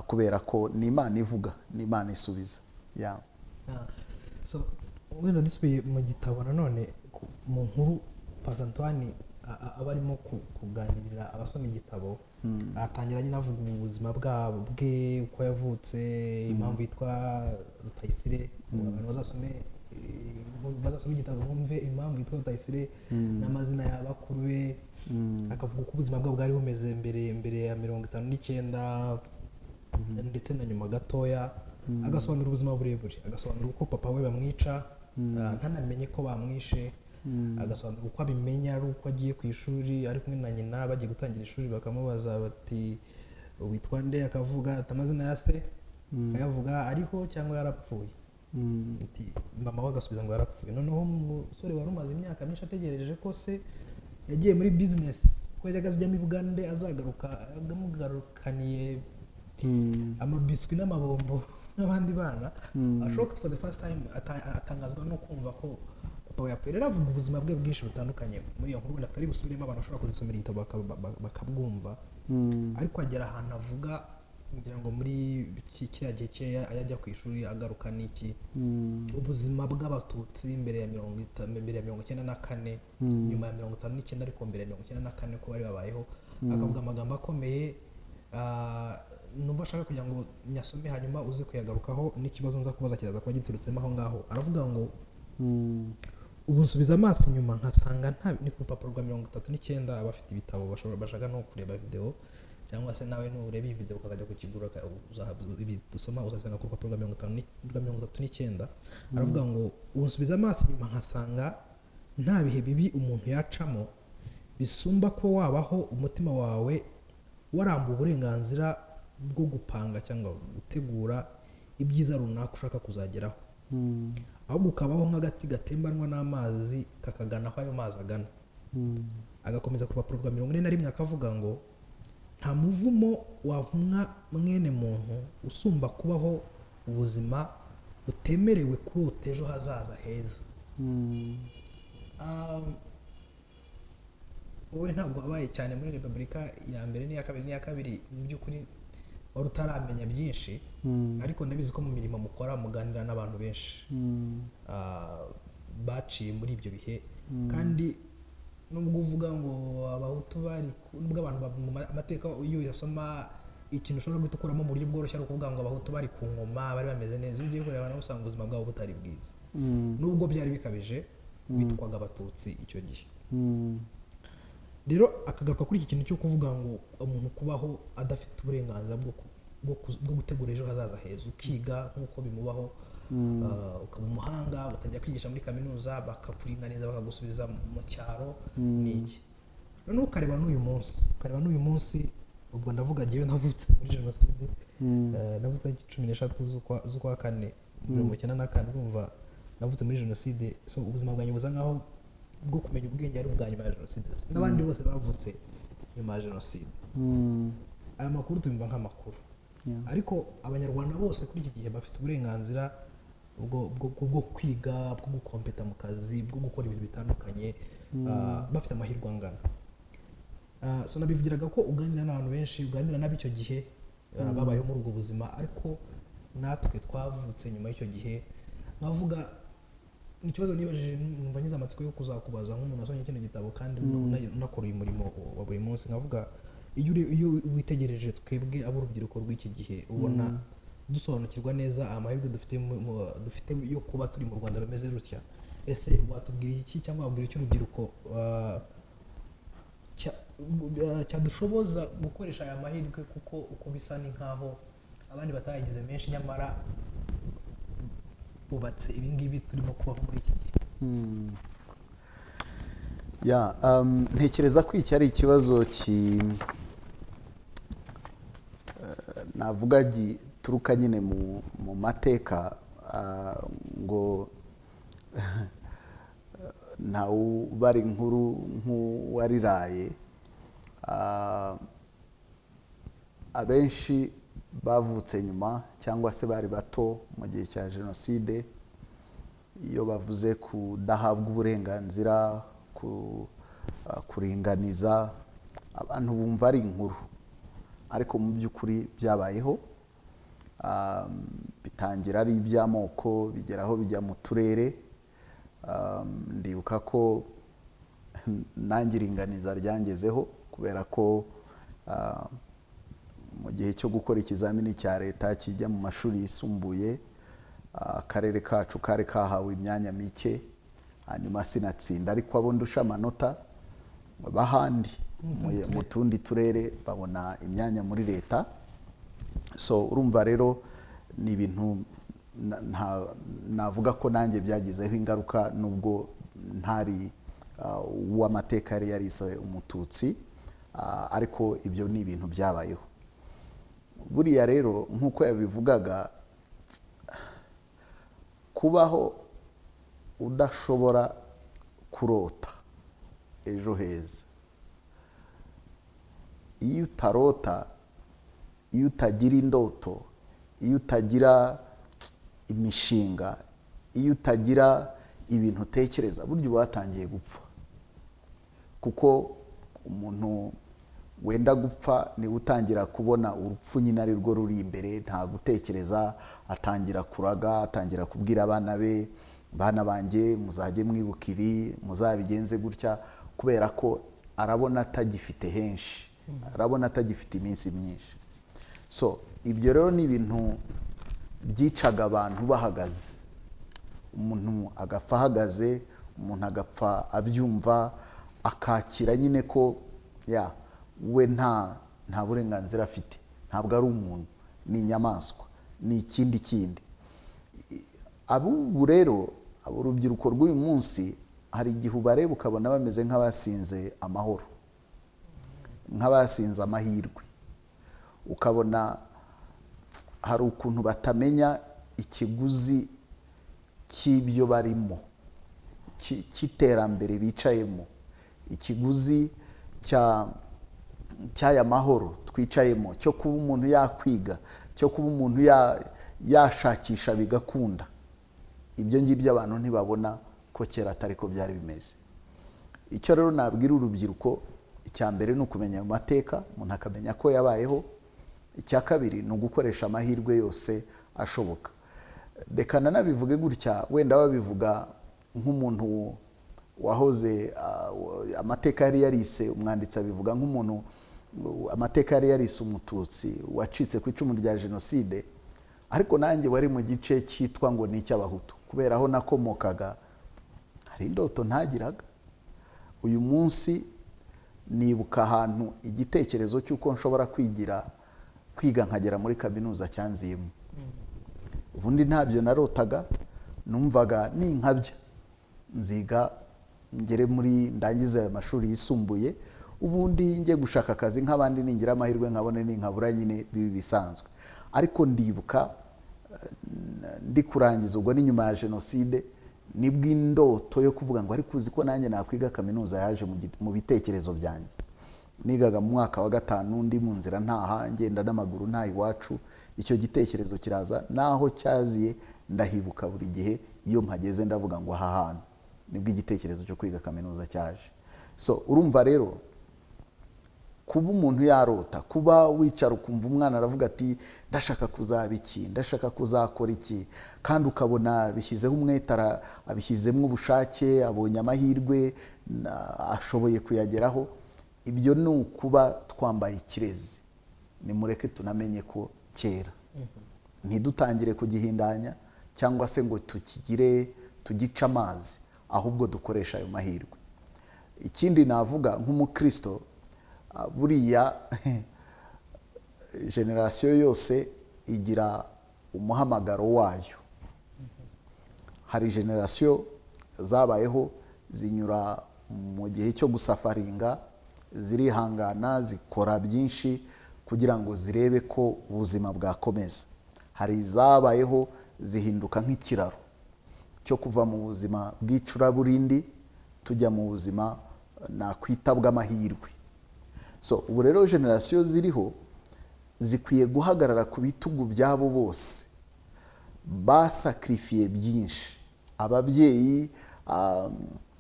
kubera ko ni Imana ivuga, ni Imana isubiza. So wenda dusubiye mu gitabo nanone mu nkuru Pastor Antoine aba arimo kuganirira abasoma igitabo, atangira nyine avuga ubuzima bwe, uko yavutse, impamvu yitwa Rutayisire. Abantu bazasome igitabo bumve impamvu yitwa Rutayisire n'amazina y'abakuru be, akavuga uko ubuzima bwe bwari bumeze mbere ya 59 ndetse na nyuma gatoya, agasobanura ubuzima burebure, agasobanura uko papa we bamwica ntanamenye ko bamwishe, agasobanura uko abimenya ari uko agiye ku ishuri ari kumwe na nyina, bagiye gutangira ishuri bakamubaza bati witwa nde, akavuga ati amazina ya se, akayavuga ariho cyangwa yarapfuye, mama we agasubiza ngo yarapfuye. Noneho umusore wari umaze imyaka myinshi ategereje ko se yagiye muri business, ko yajyaga azijyamo i Bugande, azagaruka amugarukaniye amabiswi n'amabombo n'abandi bana, shocked for the first time, atangazwa no kumva ko papa we yapfuye. Rero avuga ubuzima bwe bwinshi butandukanye muri iyo nkuru, atari busubiremo, abantu bashobora kuzisomera igitabo bakabwumva, ariko agera ahantu avuga ngira ngo muri kiriya gihe cye ajya ku ishuri agaruka n'iki, ubuzima bw'abatutsi mbere ya 1994, nyuma ya 59 ariko mbere ya 1994 ko bari babayeho, akavuga amagambo akomeye numva ashaka kugira ngo nyasome hanyuma uze kuyagarukaho n'ikibazo nza kubaza kiraza kuba giturutsemo aho ngaho. Aravuga ngo ubu nsubiza amaso inyuma nkasanga ni ku rupapuro rwa 39, abafite ibitabo bashaka no kureba video, cyangwa se nawe nureba iyi video ukajya kukigura ibi dusoma uzasanga ku rupapuro rwa 39. Aravuga ngo ubu nsubiza amaso inyuma nkasanga nta bihe bibi umuntu yacamo bisumba ko wabaho umutima wawe waramba uburenganzira bwo gupanga cyangwa gutegura ibyiza runaka ushaka kuzageraho, ahubwo ukabaho nk'agati gatembanwa n'amazi kakagana aho ayo mazi agana. Agakomeza ku rupapuro rwa 41 akavuga ngo nta muvumo wavumwa mwene muntu usumba kubaho ubuzima butemerewe kurota ejo hazaza heza. Wowe ntabwo wabaye cyane muri repubulika ya mbere n'iya kabiri mu by'ukuri wari utaramenya byinshi, ariko ndabizi ko mu mirimo mukora muganira n'abantu benshi baciye muri ibyo bihe. Kandi nubwo uvuga ngo abahutu bari, nubwo abantu mu mateka iyo uyasoma ikintu ushobora guhita ukuramo mu buryo bworoshye ari ukuvuga ngo abahutu bari ku ngoma bari bameze neza, iyo ugiye kureba nawe usanga ubuzima bwabo butari bwiza. Nubwo byari bikabije bitwaga abatutsi icyo gihe. Rero akagaruka kuri iki kintu cyo kuvuga ngo umuntu kubaho adafite uburenganzira bwo gutegura ejo hazaza heza, ukiga nk'uko bimubaho, ukaba umuhanga ugatangira kwigisha muri kaminuza bakakuringaniza bakagusubiza mu cyaro n'iki. Noneho ukareba n'uyu munsi, ubwo ndavuga ngewe navutse muri jenoside, navutse tariki 13 z'ukwa kane 1994, urumva navutse muri jenoside. So ubuzima bwanjye buza nkaho bwo kumenya ubwenge ari ubwa nyuma ya jenoside, n'abandi bose bavutse nyuma ya jenoside. Aya makuru tumva nk'amakuru, ariko abanyarwanda bose kuri iki gihe bafite uburenganzira bwo kwiga, bwo gukompeta mu kazi, bwo gukora ibintu bitandukanye, bafite amahirwe angana. So nabivugiraga ko uganira n'abantu benshi, uganira n'ab'icyo gihe babayeho muri ubwo buzima, ariko natwe twavutse nyuma y'icyo gihe. Nkavuga ikibazo nibajije, numva ngize amatsiko yo kuzakubaza nk'umuntu wasomye kino gitabo kandi unakora uyu murimo wa buri munsi. Nkavuga iyo witegereje twebwe ab'urubyiruko rw'iki gihe, ubona dusobanukirwa neza amahirwe dufite yo kuba turi mu Rwanda rumeze rutya. Ese watubwira iki cyangwa wabwira iki urubyiruko cyadushoboza gukoresha aya mahirwe, kuko uko bisa ni nkaho abandi batayigize menshi, nyamara bubatse ibingibi turimo kubaho muri iki gihe? Ntekereza ko iki ari ikibazo navuga gituruka nyine mu mateka, ngo ntawubara inkuru nk'uwariraye. Abenshi bavutse nyuma cyangwa se bari bato mu gihe cya jenoside, iyo bavuze kudahabwa uburenganzira, kuringaniza, abantu bumva ari inkuru, ariko mu by'ukuri byabayeho. Bitangira ari iby'amoko, bigeraho bijya mu turere. Ndibuka ko nanjye iringaniza ryangezeho, kubera ko mu gihe cyo gukora ikizamini cya leta kijya mu mashuri yisumbuye, akarere kacu kari kahawe imyanya mike, hanyuma sinatsinda, ariko abo ndusha amanota bahandi mu tundi turere babona imyanya muri leta. So urumva rero ni ibintu navuga ko nanjye byagizeho ingaruka, nubwo ntari uw'amateka yari yarise umututsi, ariko ibyo ni ibintu byabayeho. Buriya rero nk'uko yabivugaga, kubaho udashobora kurota ejo heza, iyo utarota, iyo utagira indoto, iyo utagira imishinga, iyo utagira ibintu utekereza, burya uba watangiye gupfa. Kuko umuntu wenda gupfa niwe utangira kubona urupfu nyine ari rwo ruri imbere, nta gutekereza, atangira kuraga, atangira kubwira abana be, bana banjye muzajye mwibuka ibi, muzabigenze gutya, kubera ko arabona atagifite henshi, arabona atagifite iminsi myinshi. So ibyo rero ni ibintu byicaga abantu bahagaze, umuntu agapfa ahagaze, umuntu agapfa abyumva, akakira nyine ko we nta burenganzira afite, ntabwo ari umuntu, ni inyamaswa, ni ikindi. Abubu rero, urubyiruko rw'uyu munsi hari igihe ubareba ukabona bameze nk'abasinze amahoro, nk'abasinze amahirwe, ukabona hari ukuntu batamenya ikiguzi cy'ibyo barimo, cy'iterambere bicayemo, ikiguzi cy'aya mahoro twicayemo, cyo kuba umuntu yakwiga, cyo kuba umuntu yashakisha bigakunda. Ibyo ngibyo abantu ntibabona ko kera atari ko byari bimeze. Icyo rero nabwira urubyiruko, icya mbere ni ukumenya ayo mateka, umuntu akamenya ko yabayeho. Icya kabiri ni ugukoresha amahirwe yose ashoboka. Reka nanabivuge gutya, wenda babivuga nk'umuntu wahoze amateka yari yarise, umwanditsi abivuga nk'umuntu amateka yari yarise umututsi wacitse ku icumu rya jenoside, ariko nanjye wari mu gice cyitwa ngo ni icy'abahutu, kubera aho nakomokaga hari indoto ntagiraga. Uyu munsi nibuka ahantu igitekerezo cy'uko nshobora kwiga nkagera muri kaminuza cyanziyemo. Ubundi ntabyo narotaga, numvaga ninkabya nziga ngere muri ndangiza amashuri yisumbuye, ubundi njye gushaka akazi nk'abandi, ningira amahirwe nkabone ninkabura, nyine bibi bisanzwe. Ariko ndibuka ndi kurangiza, ubwo ni nyuma ya jenoside, nibwo indoto yo kuvuga ngo ariko uzi ko nanjye nakwiga kaminuza yaje mu bitekerezo byanjye. Nigaga mu mwaka wa 5 ndi mu nzira ntaha, ngenda n'amaguru nta iwacu, icyo gitekerezo kiraza, naho cyaziye ndahibuka buri gihe. Iyo mpageze ndavuga ngo aha hantu nibwo igitekerezo cyo kwiga kaminuza cyaje. So urumva rero, kuba umuntu yarota, kuba wicara ukumva umwana aravuga ati ndashaka kuzaba iki, ndashaka kuzakora iki, kandi ukabona bishyizeho umwete, abishyizemo ubushake, abonye amahirwe, ashoboye kuyageraho, ibyo ni ukuba twambaye ikirezi. Nimureke tunamenye ko kera, ntidutangire kugihindanya cyangwa se ngo tugice amazi, ahubwo dukoresha ayo mahirwe. Ikindi navuga nk'umukristo, buriya generasiyo yose igira umuhamagaro wayo. Hari generasiyo zabayeho zinyura mu gihe cyo gusafaringa, zirihangana, zikora byinshi kugira ngo zirebe ko ubuzima bwakomeza. Hari izabayeho zihinduka nk'ikiraro cyo kuva mu buzima bw'icuraburindi tujya mu buzima nakwita bw'amahirwe. So ubu rero generasiyo ziriho zikwiye guhagarara ku bitugu byabo bose basakrifiye byinshi, ababyeyi,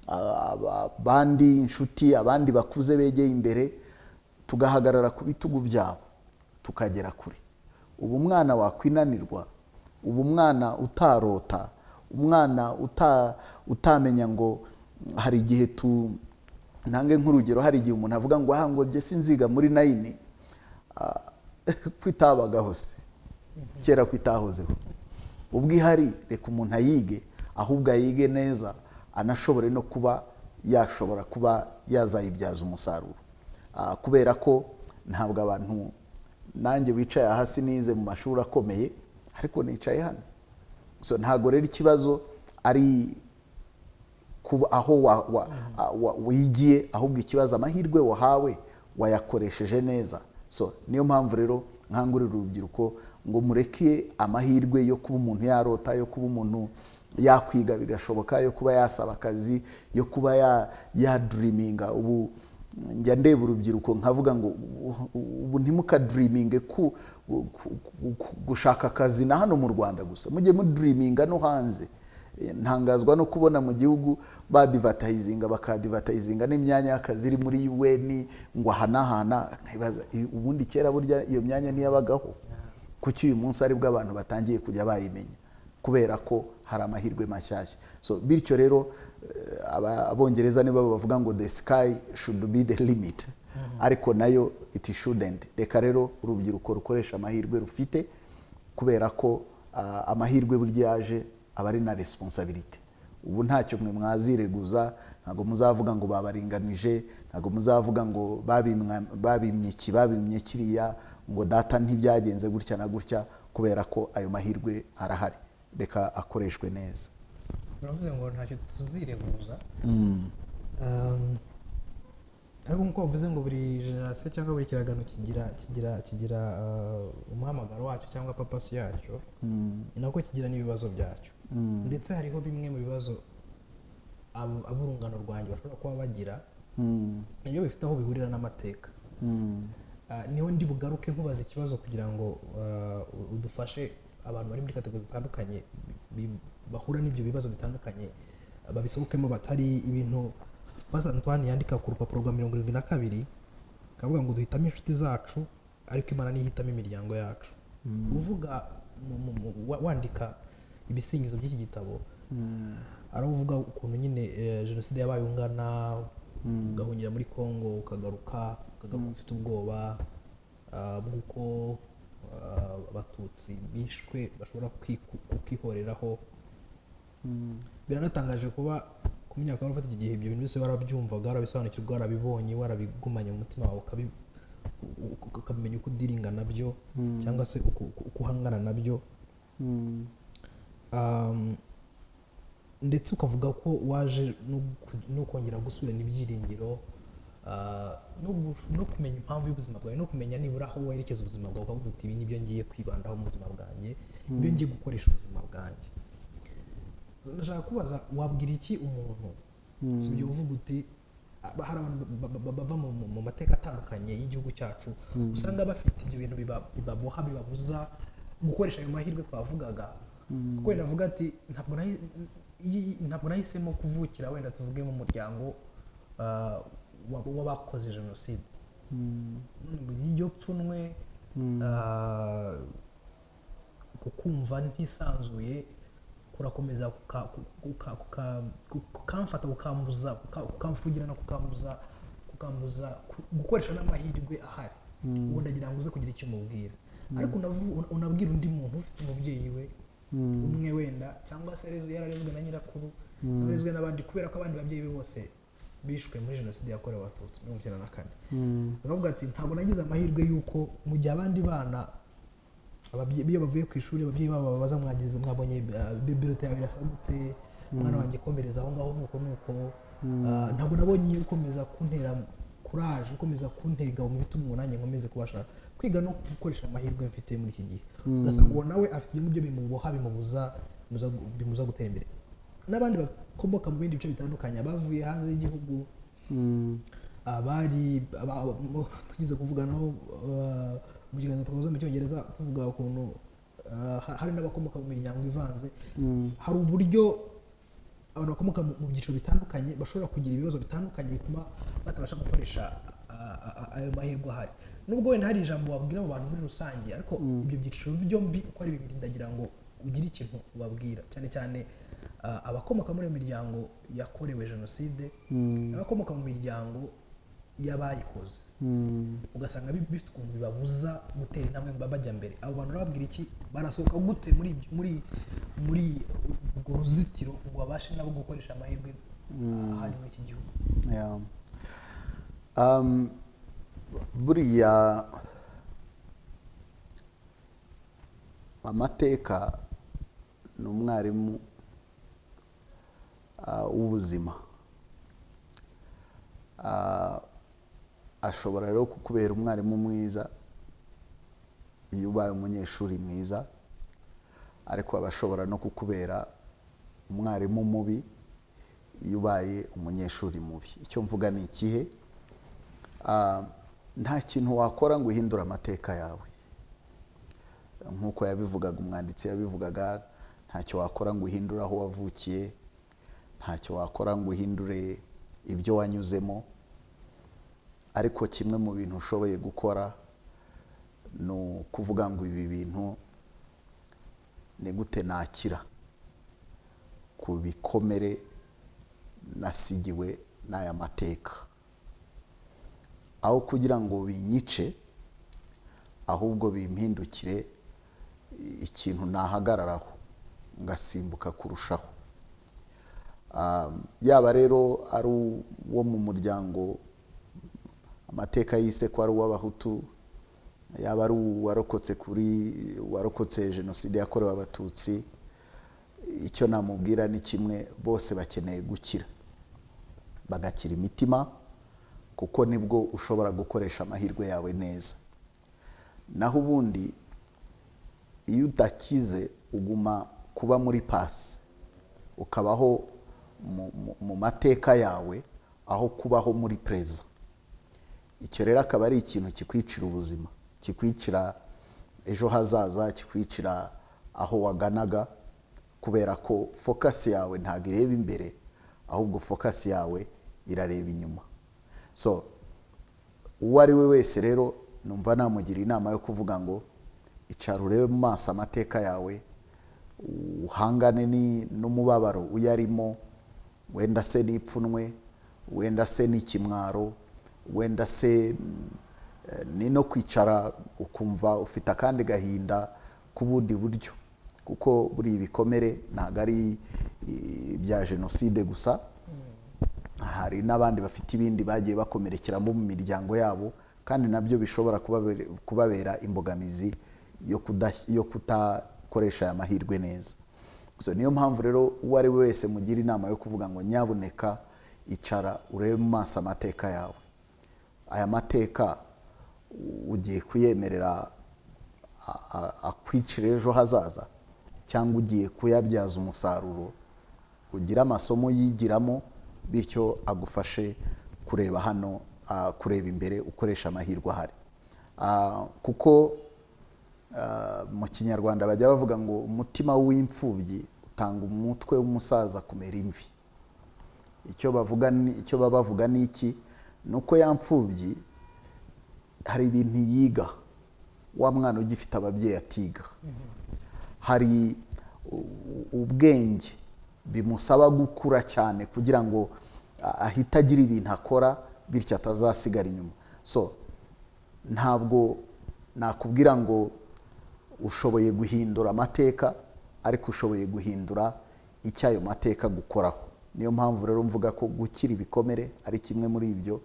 abandi inshuti, abandi bakuze begeye imbere, tugahagarara ku bitugu byabo tukagera kure. Ubu umwana wakwinanirwa, ubu umwana utarota, umwana utamenya ngo hari igihe ntange nk'urugero, hari igihe umuntu avuga ngo ngo njye sinziga muri 9, kwitabagaho se kera kwitahozeho. Ubwo ihari reka umuntu ayige, ahubwo ayige neza, anashobore no kuba yashobora kuba yazayibyaza umusaruro. Kubera ko ntabwo abantu, nanjye wicaye hasi nize mu mashuri akomeye, ariko nicaye hano. So ntabwo rero ikibazo ari kuba aho wigiye, ahubwo ikibazo amahirwe wahawe wayakoresheje neza. So niyo mpamvu rero nkangurira urubyiruko ngo mureke amahirwe yo kuba umuntu yarota, yo kuba umuntu yakwiga bigashoboka, yo kuba yasaba akazi, yo kuba dreaminga. Ubu njya ndeba urubyiruko nkavuga ngo ubu ntimukadreaminge gushaka akazi na hano mu Rwanda gusa, mujye mudreaminga no hanze. Ntangazwa no kubona mu gihugu bakadivatayizinga n'imyanya y'akazi iri muri UN ngo ahanahana. Nkibaza ubundi kera burya iyo myanya ntiyabagaho, kuki uyu munsi aribwo abantu batangiye kujya bayimenya? Kubera ko hari amahirwe mashyashya. So bityo rero abongereza nibo bavuga ngo the sky should be the limit, ariko nayo it shouldn't. Reka rero urubyiruko rukoresha amahirwe rufite, kubera ko amahirwe burya yaje aba ari na responsibility. Ubu ntacyo mwe mwazireguza, ntago muzavuga ngo babaringanije, ntago muzavuga ngo babimye kiriya, ngo data ntibyagenze gutya na gutya, kubera ko ayo mahirwe arahari. Reka akoreshwe neza. uravuze ngo ntacyo tuzireguza. Ariko nk'uko bavuze ngo buri generasiyo cyangwa buri kiragano kigira umuhamagaro wacyo cyangwa papasi yacyo, ni nako kigira n'ibibazo byacyo. Ndetse hariho bimwe mu bibazo ab'urungano rwanjye bashobora kuba bagira nibyo bifite aho bihurira n'amateka. Niho ndi bugaruke nkubaza ikibazo kugira ngo udufashe abantu bari muri kategori zitandukanye bahura n'ibyo bibazo bitandukanye babisohokemo batari ibintu Pastor Antoine yandika ku rupapuro rwa 72 akavuga ngo duhitamo inshuti zacu ariko Imana nihitamo imiryango yacu. Uvuga wandika ibisingizo by'iki gitabo aravuga ukuntu nyine jenoside yabaye ungana, ugahungira muri Kongo ukagaruka ufite ubwoba bw'uko abatutsi bishwe bashobora kwihoreraho. Biranatangaje kuba ku myaka wari ufite iki gihe ibyo bintu byose warabyumvaga, warabisobanukirwa, warabibonye, warabigumanye mu mutima wawe ukamenya uko udiringa nabyo cyangwa se uko uhangana nabyo. Ndetse ukavuga ko waje no kongera gusubirana ibyiringiro, no kumenya impamvu y'ubuzima bwawe, no kumenya nibura aho werekeza ubuzima bwawe, ukavuga uti ibi nibyo ngiye kwibandaho mu buzima bwanjye, ibyo ngiye gukoresha ubuzima bwanjye. Ndashaka kubaza, wabwira iki umuntu si ibyo uvuga uti hari abantu bava mu mateka atandukanye y'igihugu cyacu usanga bafite ibyo bintu bibaboha, bibabuza gukoresha ayo mahirwe twavugaga, kuko navuga ati ntabwo nahisemo kuvukira wenda tuvuge mu muryango w'abakoze jenoside. Iyo pfunwe kukumva ntisanzuye kurakomeza kukamfata, kukamfugirana, kukambuza gukoresha n'amahirwe ahari. Ubu ndagira ngo uze kugira icyo umubwira, ariko unabwira undi muntu ufite umubyeyi we umwe wenda, cyangwa se yararezwe na nyirakuru, yararezwe n'abandi, kubera ko abandi babyeyi be bose bishwe muri jenoside yakorewe abatutsi 1994. Bakavuga ati ntabwo nagize amahirwe y'uko mu gihe abandi bana iyo bavuye ku ishuri ababyeyi babo babaza mwabonye bibliothèque yawe irasa gute, mwana wanjye komereza aho ngaho nuko ntabwo nabonye ukomeza kuntera courage, ukomeza kuntega mu bitugu nanjye nkomeze kubasha kwiga no gukoresha amahirwe mfite muri iki gihe. Ugasanga uwo nawe afite ibyo bimuboha, bimuza gutera imbere. N'abandi bakomoka mu bindi bice bitandukanye, abavuye hanze y'igihugu, abari tugize kuvuga naho mu kiganiro twakoze mu Cyongereza tuvuga ukuntu hari n'abakomoka mu miryango ivanze. Hari uburyo abantu bakomoka mu byiciro bitandukanye bashobora kugira ibibazo bitandukanye bituma batabasha gukoresha ayo mahirwe ahari. Nubwo wenda hari ijambo wabwira abo bantu muri rusange, ariko ibyo byiciro byombi uko ari bibiri ndagira ngo ugire ikintu ubabwira, cyane cyane abakomoka muri iyo miryango yakorewe jenoside, abakomoka mu miryango y'abayikoze, ugasanga bifite ukuntu bibabuza gutera intambwe bajya mbere. Abo bantu babwira iki, barasohoka gute muri urwo ruzitiro ngo babashe nabo gukoresha amahirwe ahari muri iki gihugu? Buriya amateka ni umwarimu w'ubuzima. Ashobora rero kukubera umwarimu mwiza iyo ubaye umunyeshuri mwiza, ariko abashobora no kukubera umwarimu mubi iyo ubaye umunyeshuri mubi. Icyo mvuga ni ikihe? Nta kintu wakora ngo uhindure amateka yawe. Nk'uko yabivugaga umwanditsi yabivugaga, ntacyo wakora ngo uhindure aho wavukiye, ntacyo wakora ngo uhindure ibyo wanyuzemo, ariko kimwe mu bintu ushoboye gukora ni ukuvuga ngo ibi bintu ni gute nakira ku bikomere nasigiwe n'aya mateka, aho kugira ngo binyice ahubwo bimpindukire ikintu nahagararaho ngasimbuka kurushaho. Yaba rero ari uwo mu muryango amateka yise ko ari uw'abahutu, yaba ari uwarokotse jenoside yakorewe abatutsi, icyo namubwira ni kimwe, bose bakeneye gukira, bagakira imitima, kuko nibwo ushobora gukoresha amahirwe yawe neza. Naho ubundi iyo udakize uguma kuba muri pasi, ukabaho mu mateka yawe aho kubaho muri preza. Icyo rero akaba ari ikintu kikwicira ubuzima, kikwicira ejo hazaza, kikwicira aho waganaga, kubera ko focus yawe ntabwo ireba imbere, ahubwo focus yawe irareba inyuma. So uwo ari we wese rero numva namugira inama yo kuvuga ngo icara urebe mu maso amateka yawe, uhangane n'umubabaro uyarimo, wenda se n'ipfunwe, wenda se n'ikimwaro, wenda se ni no kwicara ukumva ufite akandi gahinda k'ubundi buryo, kuko buri ibikomere ntabwo ari bya jenoside gusa. Hari n'abandi bafite ibindi bagiye bakomerekeramo mu miryango yabo, kandi nabyo bishobora kubabera imbogamizi yo kutakoresha aya mahirwe neza. So niyo mpamvu rero uwo ari we wese mugira inama yo kuvuga ngo nyabuneka icara urebe mu maso amateka yawe. Aya mateka ugiye kuyemerera akwicira ejo hazaza, cyangwa ugiye kuyabyaza umusaruro, ugira amasomo yigiramo, bityo agufashe kureba hano, kureba imbere, ukoresha amahirwe ahari. Kuko mu Kinyarwanda bajya bavuga ngo umutima w'imfubyi utanga umutwe w'umusaza kumera imvi. Icyo baba bavuga ni iki? Nuko ya mfubyi hari ibintu yiga wa mwana ugifite ababyeyi atiga. Hari ubwenge bimusaba gukura cyane kugira ngo ahita agira ibintu akora, bityo atazasigara inyuma. So ntabwo nakubwira ngo ushoboye guhindura amateka, ariko ushoboye guhindura icyo ayo mateka gukoraho. Niyo mpamvu rero mvuga ko gukira ibikomere ari kimwe muri ibyo,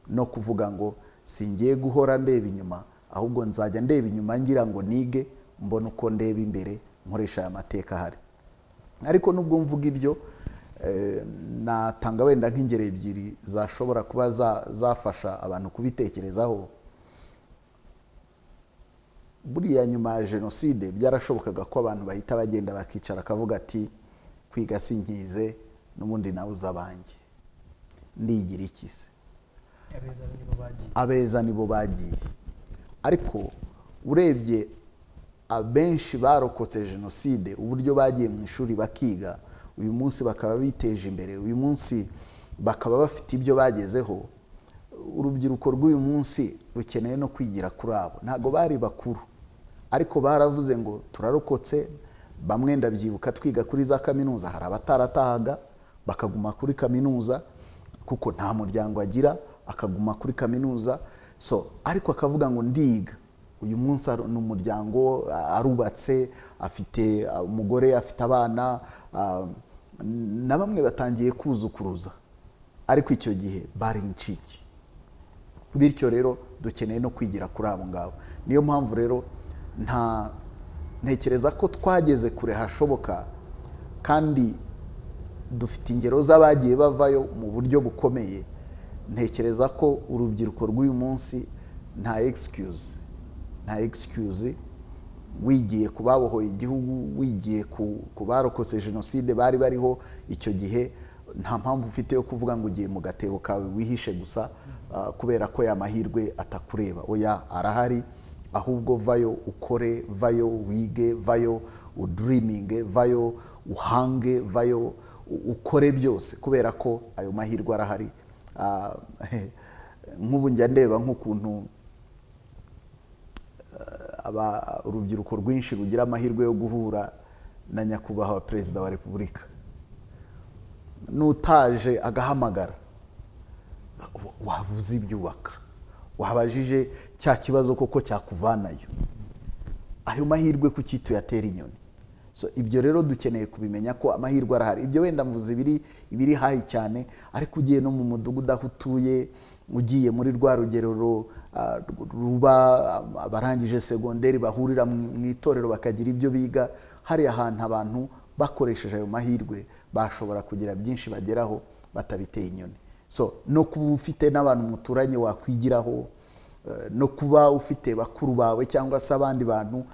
no kuvuga ngo singiye guhora ndeba inyuma, ahubwo nzajya ndeba inyuma ngira ngo nige, mbona uko ndeba imbere, nkoresha aya mateka ahari. Ariko nubwo mvuga ibyo, natanga wenda nk'ingero ebyiri zashobora kuba zafasha abantu kubitekerezaho. Buriya nyuma ya jenoside byarashobokaga ko abantu bahita bagenda bakicara akavuga ati kwiga sinkize, n'ubundi nabuze abanjye, ndigira iki se? Abeza nibo bagiye. Ariko urebye abenshi barokotse jenoside, uburyo bagiye mu ishuri bakiga, uyu munsi bakaba biteje imbere, uyu munsi bakaba bafite ibyo bagezeho. Urubyiruko rw'uyu munsi rukeneye no kwigira kuri abo. Ntago bari bakuru, ariko baravuze ngo turarokotse. Bamwe ndabyibuka twiga kuri za kaminuza, hari abataratahaga bakaguma kuri kaminuza kuko nta muryango agira, akaguma kuri kaminuza. So ariko akavuga ngo ndiga. Uyu munsi ni umuryango, arubatse, afite umugore, afite abana, na bamwe batangiye kuzukuruza, ariko icyo gihe bari incike. Bityo rero dukeneye no kwigira kuri abo ngabo. Niyo mpamvu rero ntekereza ko twageze kure hashoboka, kandi dufite ingero z'abagiye bavayo mu buryo bukomeye. Ntekereza ko urubyiruko rw'uyu munsi nta excuse wigiye kubabohoye igihugu, wigiye ku barokotse jenoside bari bariho icyo gihe. Nta mpamvu ufite yo kuvuga ngo ugiye mu gatebo kawe wihishe gusa, kubera ko ya mahirwe atakureba. Oya, arahari. Ahubwo vayo ukore, vayo wige, vayo udreaminge, vayo uhange, vayo ukore byose, kubera ko ayo mahirwe arahari. Nk'ubu njya ndeba nk'ukuntu urubyiruko rwinshi rugira amahirwe yo guhura na nyakubahwa Perezida wa Repubulika. Nutaje agahamagara, wavuze ibyubaka, wabajije cya kibazo koko cyakuvanayo. Ayo mahirwe kuki tuyatera inyoni? So ibyo rero dukeneye kubimenya ko amahirwe arahari. Ibyo wenda mvuze ibiri hayi cyane, ariko ugiye no mu mudugudu aho utuye, ugiye muri rwa rugerero ruba abarangije segonderi bahurira mu itorero bakagira ibyo biga, hari ahantu abantu bakoresheje ayo mahirwe bashobora kugira byinshi bageraho batabiteye inyoni. So no kuba ufite n'abantu muturanye wakwigiraho, no kuba ufite bakuru bawe cyangwa se abandi bantu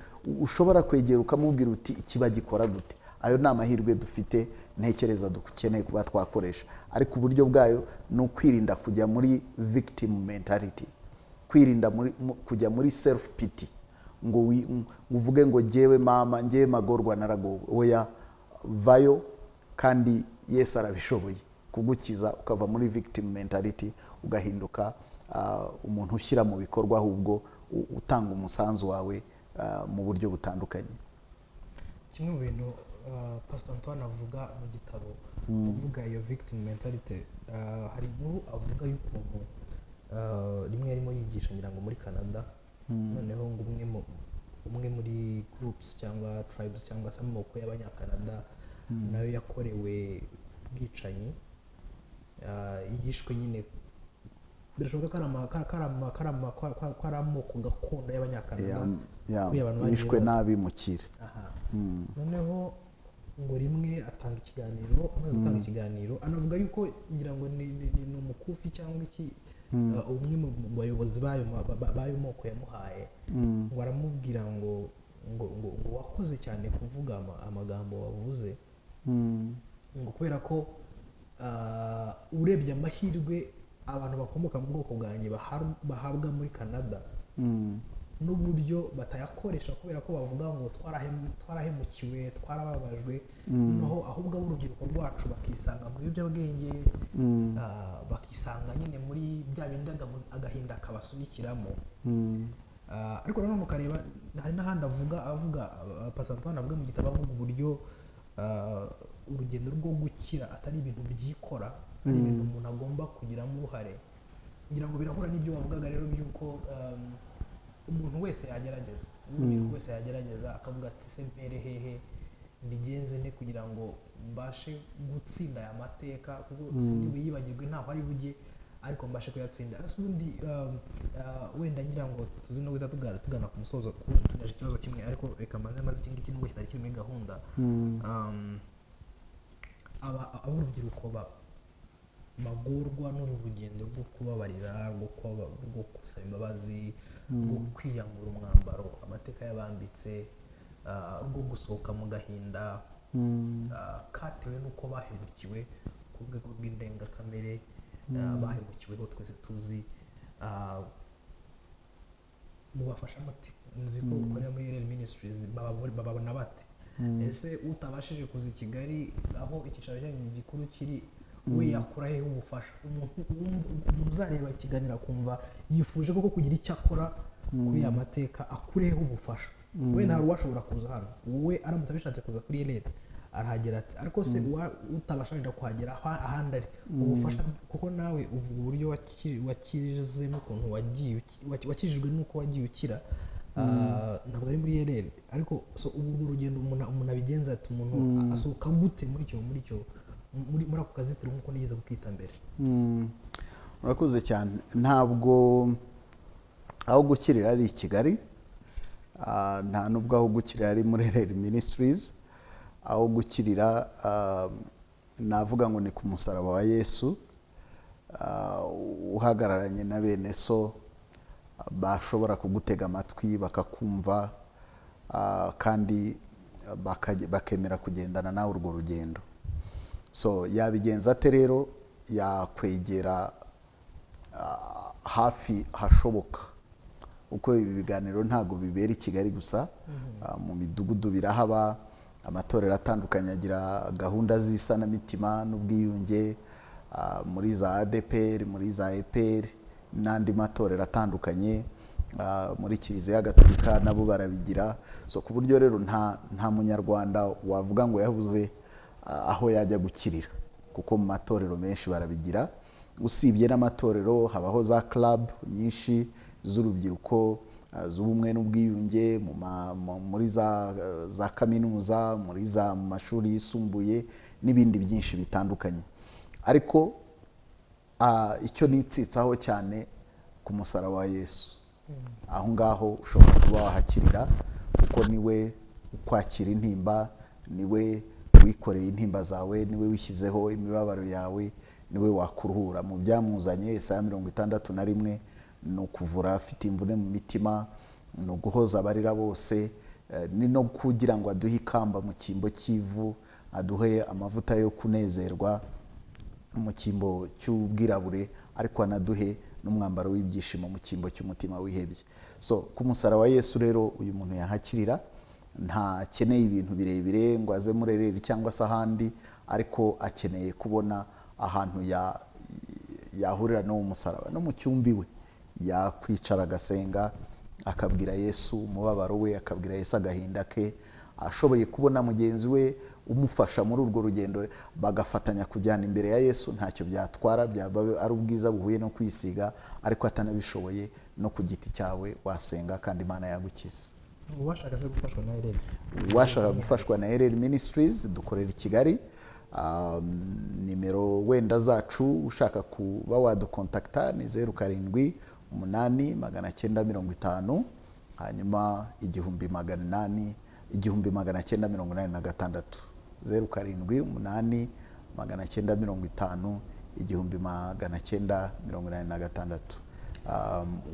ushobora kwegera ukamubwira uti ikiba gikora gute. Ayo ni amahirwe dufite ntekereza dukeneye kuba twakoresha, ariko uburyo bwayo ni ukwirinda kujya muri victim mentality, kwirinda kujya muri self pity, ngo uvuge ngo jyewe mama, njyewe magorwa naragowe. Oya, vayo, kandi Yesu arabishoboye kugukiza ukava muri victim mentality ugahinduka umuntu ushyira mu bikorwa, ahubwo utanga umusanzu wawe mu buryo butandukanye. Kimwe mu bintu Pastor Antoine avuga mu gitabo uvuga iyo victim mentality, hari inkuru avuga y'ukuntu rimwe yarimo yigisha ngira ngo muri Canada, noneho ngo umwe muri groups cyangwa tribes cyangwa se amoko y'abanyakanada nayo yakorewe ubwicanyi, yishwe nyine birashoboka ko ari amoko gakondo y'abanyakanada yishwe n'abimukira. Noneho ngo rimwe atanga ikiganiro, gutanga ikiganiro anavuga yuko ngira ngo ni umukufi cyangwa iki, umwe mu bayobozi bayo moko yamuhaye, ngo aramubwira ngo wakoze cyane kuvuga amagambo wavuze, ngo kubera ko urebye amahirwe abantu bakomoka mu bwoko bwanjye bahabwa muri Canada n'uburyo batayakoresha kubera ko bavuga ngo twarahemukiwe, twarababajwe, noneho ahubwo urubyiruko rwacu bakisanga mu biyobyabwenge, bakisanga nyine muri bya bindi agahinda kabasunikiramo. Ariko nanone ukareba hari n'ahandi avuga Pastor Antoine avuga mu gitabo, avuga uburyo urugendo rwo gukira atari ibintu byikora, ari ibintu umuntu agomba kugiramo uruhare. Ngira ngo birahura n'ibyo wavugaga rero by'uko umuntu wese yagerageza, umuntu wese yagerageza akavuga ati se mpere hehe, mbigenze nde kugira ngo mbashe gutsinda aya mateka, kuko sindi buyibagirwe ntaho ari bujye, ariko mbashe kuyatsinda. Ariko ubundi wenda ngira ngo tuzi no guhita tugana ku musozo kuzindaje ikibazo kimwe, ariko reka maze iki ngiki nubwo kitari kiri muri gahunda. Urubyiruko bagorwa n'uru rugendo rwo kubabarira, rwo gusaba imbabazi, rwo kwiyambura umwambaro amateka yabambitse, rwo gusohoka mu gahinda katewe n'uko bahemukiwe ku rwego rw'indengakamere, bahemukiwe ho twese tuzi. Mubafasha muti, nzi ko ukorera muri RL Ministries, bababona bate? Ese utabashije kuza i Kigali aho icyicaro cyanyu gikuru kiri, we yakura hehe ubufasha? Umuntu uzareba ikiganiro akumva yifuje koko kugira icyo akora kuri ya mateka, akureho ubufasha. Wenda hari uwashobora kuza hano, wowe aramutse abishatse kuza kuri RL arahagera ati, ariko se utabasha wenda kuhagera ahandi ari ubufasha, kuko nawe uvuga uburyo wakize n'ukuntu wakijijwe n'uko wagiye ukira, ntabwo ari muri RL, ariko so ubu urugendo umuntu abigenza ati, umuntu asohoka gute muri ako kazitiro nk'uko nigeze kukita mbere? Urakoze cyane. Ntabwo aho gukirira ari i Kigali, nta nubwo aho gukirira ari muri RL Ministries. Aho gukirira navuga ngo ni ku musaraba wa Yesu, uhagararanye na bene so bashobora kugutega amatwi bakakumva, kandi bakemera kugendana nawe urwo rugendo. So yabigenza ate rero? Yakwegera hafi hashoboka, uko ibi biganiro ntabwo bibera i Kigali gusa, mu midugudu birahaba, amatorero atandukanye agira gahunda z'isanamitima n'ubwiyunge, muri za ADPR, muri za EPR n'andi matorero atandukanye, muri Kiliziya Gatolika nabo barabigira. So ku buryo rero nta munyarwanda wavuga ngo yabuze aho yajya gukirira, kuko mu matorero menshi barabigira. Usibye n'amatorero, habaho za club nyinshi z'urubyiruko, z'ubumwe n'ubwiyunge, muri za kaminuza, muri za mashuri yisumbuye n'ibindi byinshi bitandukanye. Ariko icyo nitsitsaho cyane ku musaraba wa Yesu, aho ngaho ushobora kuba wahakirira, kuko niwe ukwakira intimba, niwe wikoreye intimba zawe, niwe wishyizeho imibabaro yawe, niwe wakuruhura. mu byamuzanye Yesaya 61 ni ukuvura afite imvune mu mitima, ni uguhoza abarira bose, ni no kugira ngo aduhe ikamba mu cyimbo cy'ivu, aduhe amavuta yo kunezerwa mu cyimbo cy'ubwirabure, ariko anaduhe n'umwambaro w'ibyishimo mu cyimbo cy'umutima wihebye. So ku musaraba wa Yesu rero uyu muntu yahakirira, ntakeneye ibintu birebire ngo aze murereri cyangwa se ahandi, ariko akeneye kubona ahantu yahurira no mu musaraba, no mu cyumba iwe yakwicara agasenga, akabwira Yesu umubabaro we, akabwira Yesu agahinda ke, ashoboye kubona mugenzi we umufasha muri urwo rugendo, bagafatanya kujyana imbere ya Yesu, ntacyo byatwara, byaba ari ubwiza buhuye no kwisiga, ariko atanabishoboye no ku giti cyawe wasenga kandi Imana yagukiza. Uwashaka se gufashwa na RL, uwashaka gufashwa na RL Ministries dukorera i Kigali. Nimero wenda zacu ushaka kuba wadukontakta ni 078850, hanyuma 1800 1986, 078850 1986.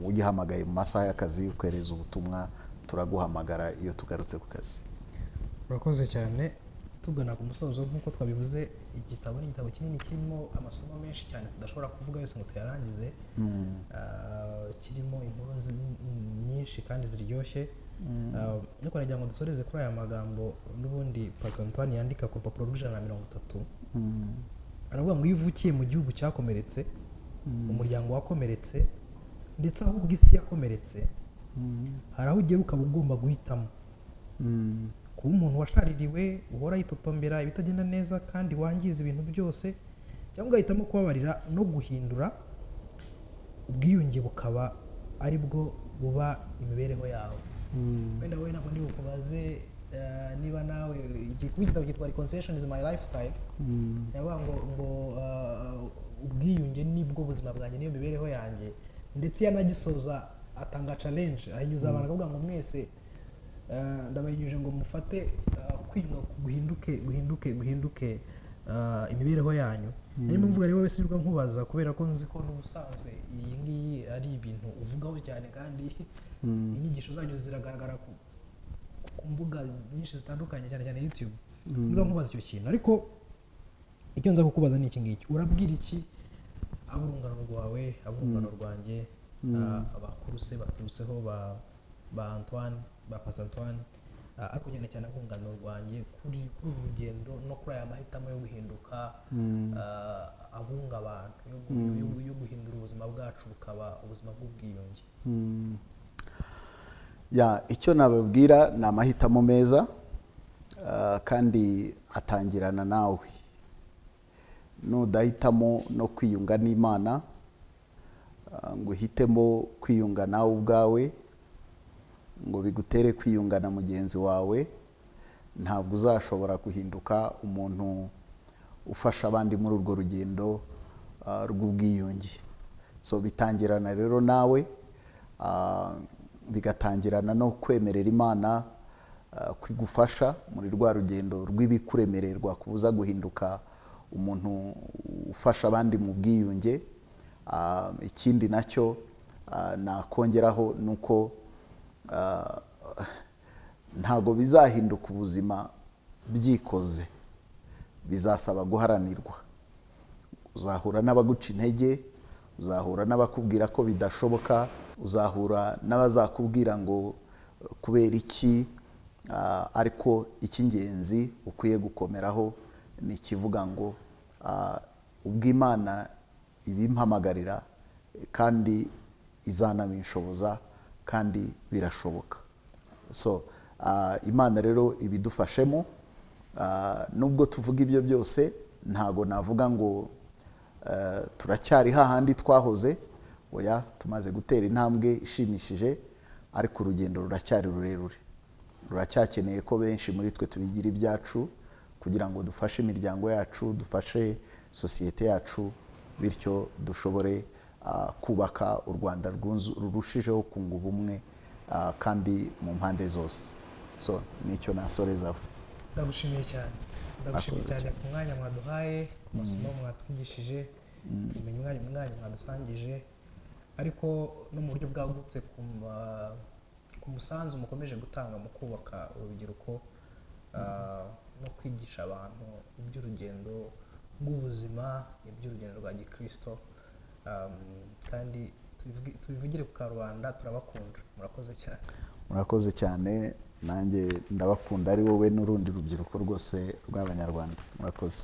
Uyihamagaye mu masaha y'akazi ukwereza ubutumwa, turaguhamagara iyo tugarutse ku kazi. Urakoze cyane. Tugana ku musozo nk'uko twabivuze, igitabo ni igitabo kinini kirimo amasomo menshi cyane tudashobora kuvuga yose ngo tuyarangize. Kirimo inkuru nyinshi kandi ziryoshye. Ariko nagira ngo dusoreze kuri aya magambo n'ubundi Pastor Antoine yandika ku rupapuro rw'130. Aravuga ngo iyo uvukiye mu gihugu cyakomeretse, umuryango wakomeretse, ndetse aho ubw'isi yakomeretse, hari aho ugera ukaba ugomba guhitamo. Kuba umuntu washaririwe, uhora yitotombera ibitagenda neza kandi wangiza ibintu byose, cyangwa ugahitamo kubabarira no guhindura, ubwiyunge bukaba ari bwo buba imibereho yawe. Wenda wowe ntabwo ndi bukubaze niba nawe igitabo cyitwa Reconciliation is my lifestyle, yavuga ngo ubwiyunge nibwo buzima bwanjye, niyo mibereho yanjye, ndetse yanagisoza atanga challenge, ahinyuza abantu akavuga ngo mwese ndabayinyuje ngo mufate kwiyunga guhinduke imibereho yanyu. Niyo mvuga rero wese nirwa nkubaza, kubera ko nzi ko n'ubusanzwe iyi ngiyi ari ibintu uvugaho cyane, kandi inyigisho zanyu ziragaragara ku mbuga nyinshi zitandukanye, cyane cyane YouTube. Nirwa nkubaza icyo kintu, ariko icyo nza kukubaza ni iki ngiki. Urabwira iki aburungano rwawe, aburungano rwanjye, abakuru se baturutseho ba Antoine, ba Pastor Antoine, ariko cyane cyane abungano rwanjye kuri uru rugendo no kuri aya mahitamo yo guhinduka, abunga abantu, yo guhindura ubuzima bwacu bukaba ubuzima bw'ubwiyunge? Icyo nababwira ni amahitamo meza, kandi atangirana nawe. Nudahitamo no kwiyunga n'Imana, ngo uhitemo kwiyunga nawe ubwawe, ngo bigutere kwiyunga na mugenzi wawe, ntabwo uzashobora guhinduka umuntu ufasha abandi muri urwo rugendo rw'ubwiyunge. So bitangirana rero nawe, bigatangirana no kwemerera Imana kwigufasha muri rwa rugendo rw'ibikuremererwa kubuza guhinduka umuntu ufasha abandi mu bwiyunge. Ikindi nacyo nakongeraho nuko ntago bizahinduka ubuzima byikoze, bizasaba guharanirwa. Uzahura n'abaguca intege, uzahura n'abakubwira ko bidashoboka, uzahura n'abazakubwira ngo kubera iki, ariko icy'ingenzi ukwiye gukomeraho ni ikivuga ngo ubw'Imana ibimpamagarira kandi izanabinshoboza, kandi birashoboka. So Imana rero ibidufashemo. Nubwo tuvuga ibyo byose, ntago navuga ngo turacyari hahandi twahoze. Oya, tumaze gutera intambwe ishimishije, ariko urugendo ruracyari rurerure. Ruracyakeneye ko benshi muri twe tubigira ibyacu, kugira ngo dufashe imiryango yacu, dufashe sosiyete yacu, bityo dushobore kubaka u Rwanda rurushijeho kunga ubumwe, kandi mu mpande zose. So nicyo nasorezaho. Ndagushimiye cyane. ndagushimiye cyane ku mwanya mwaduhaye ku masomo mwatwigishije kumenya umwanya mwadusangije ariko no mu buryo bwagutse ku musanzu mukomeje gutanga mu kubaka urubyiruko no kwigisha abantu iby'urugendo rw'ubuzima iby'urugendo rwa gikristo kandi tubivugire ku karubanda turabakunda murakoze cyane. Murakoze cyane nanjye ndabakunda ari wowe n'urundi rubyiruko rwose rw'abanyarwanda murakoze.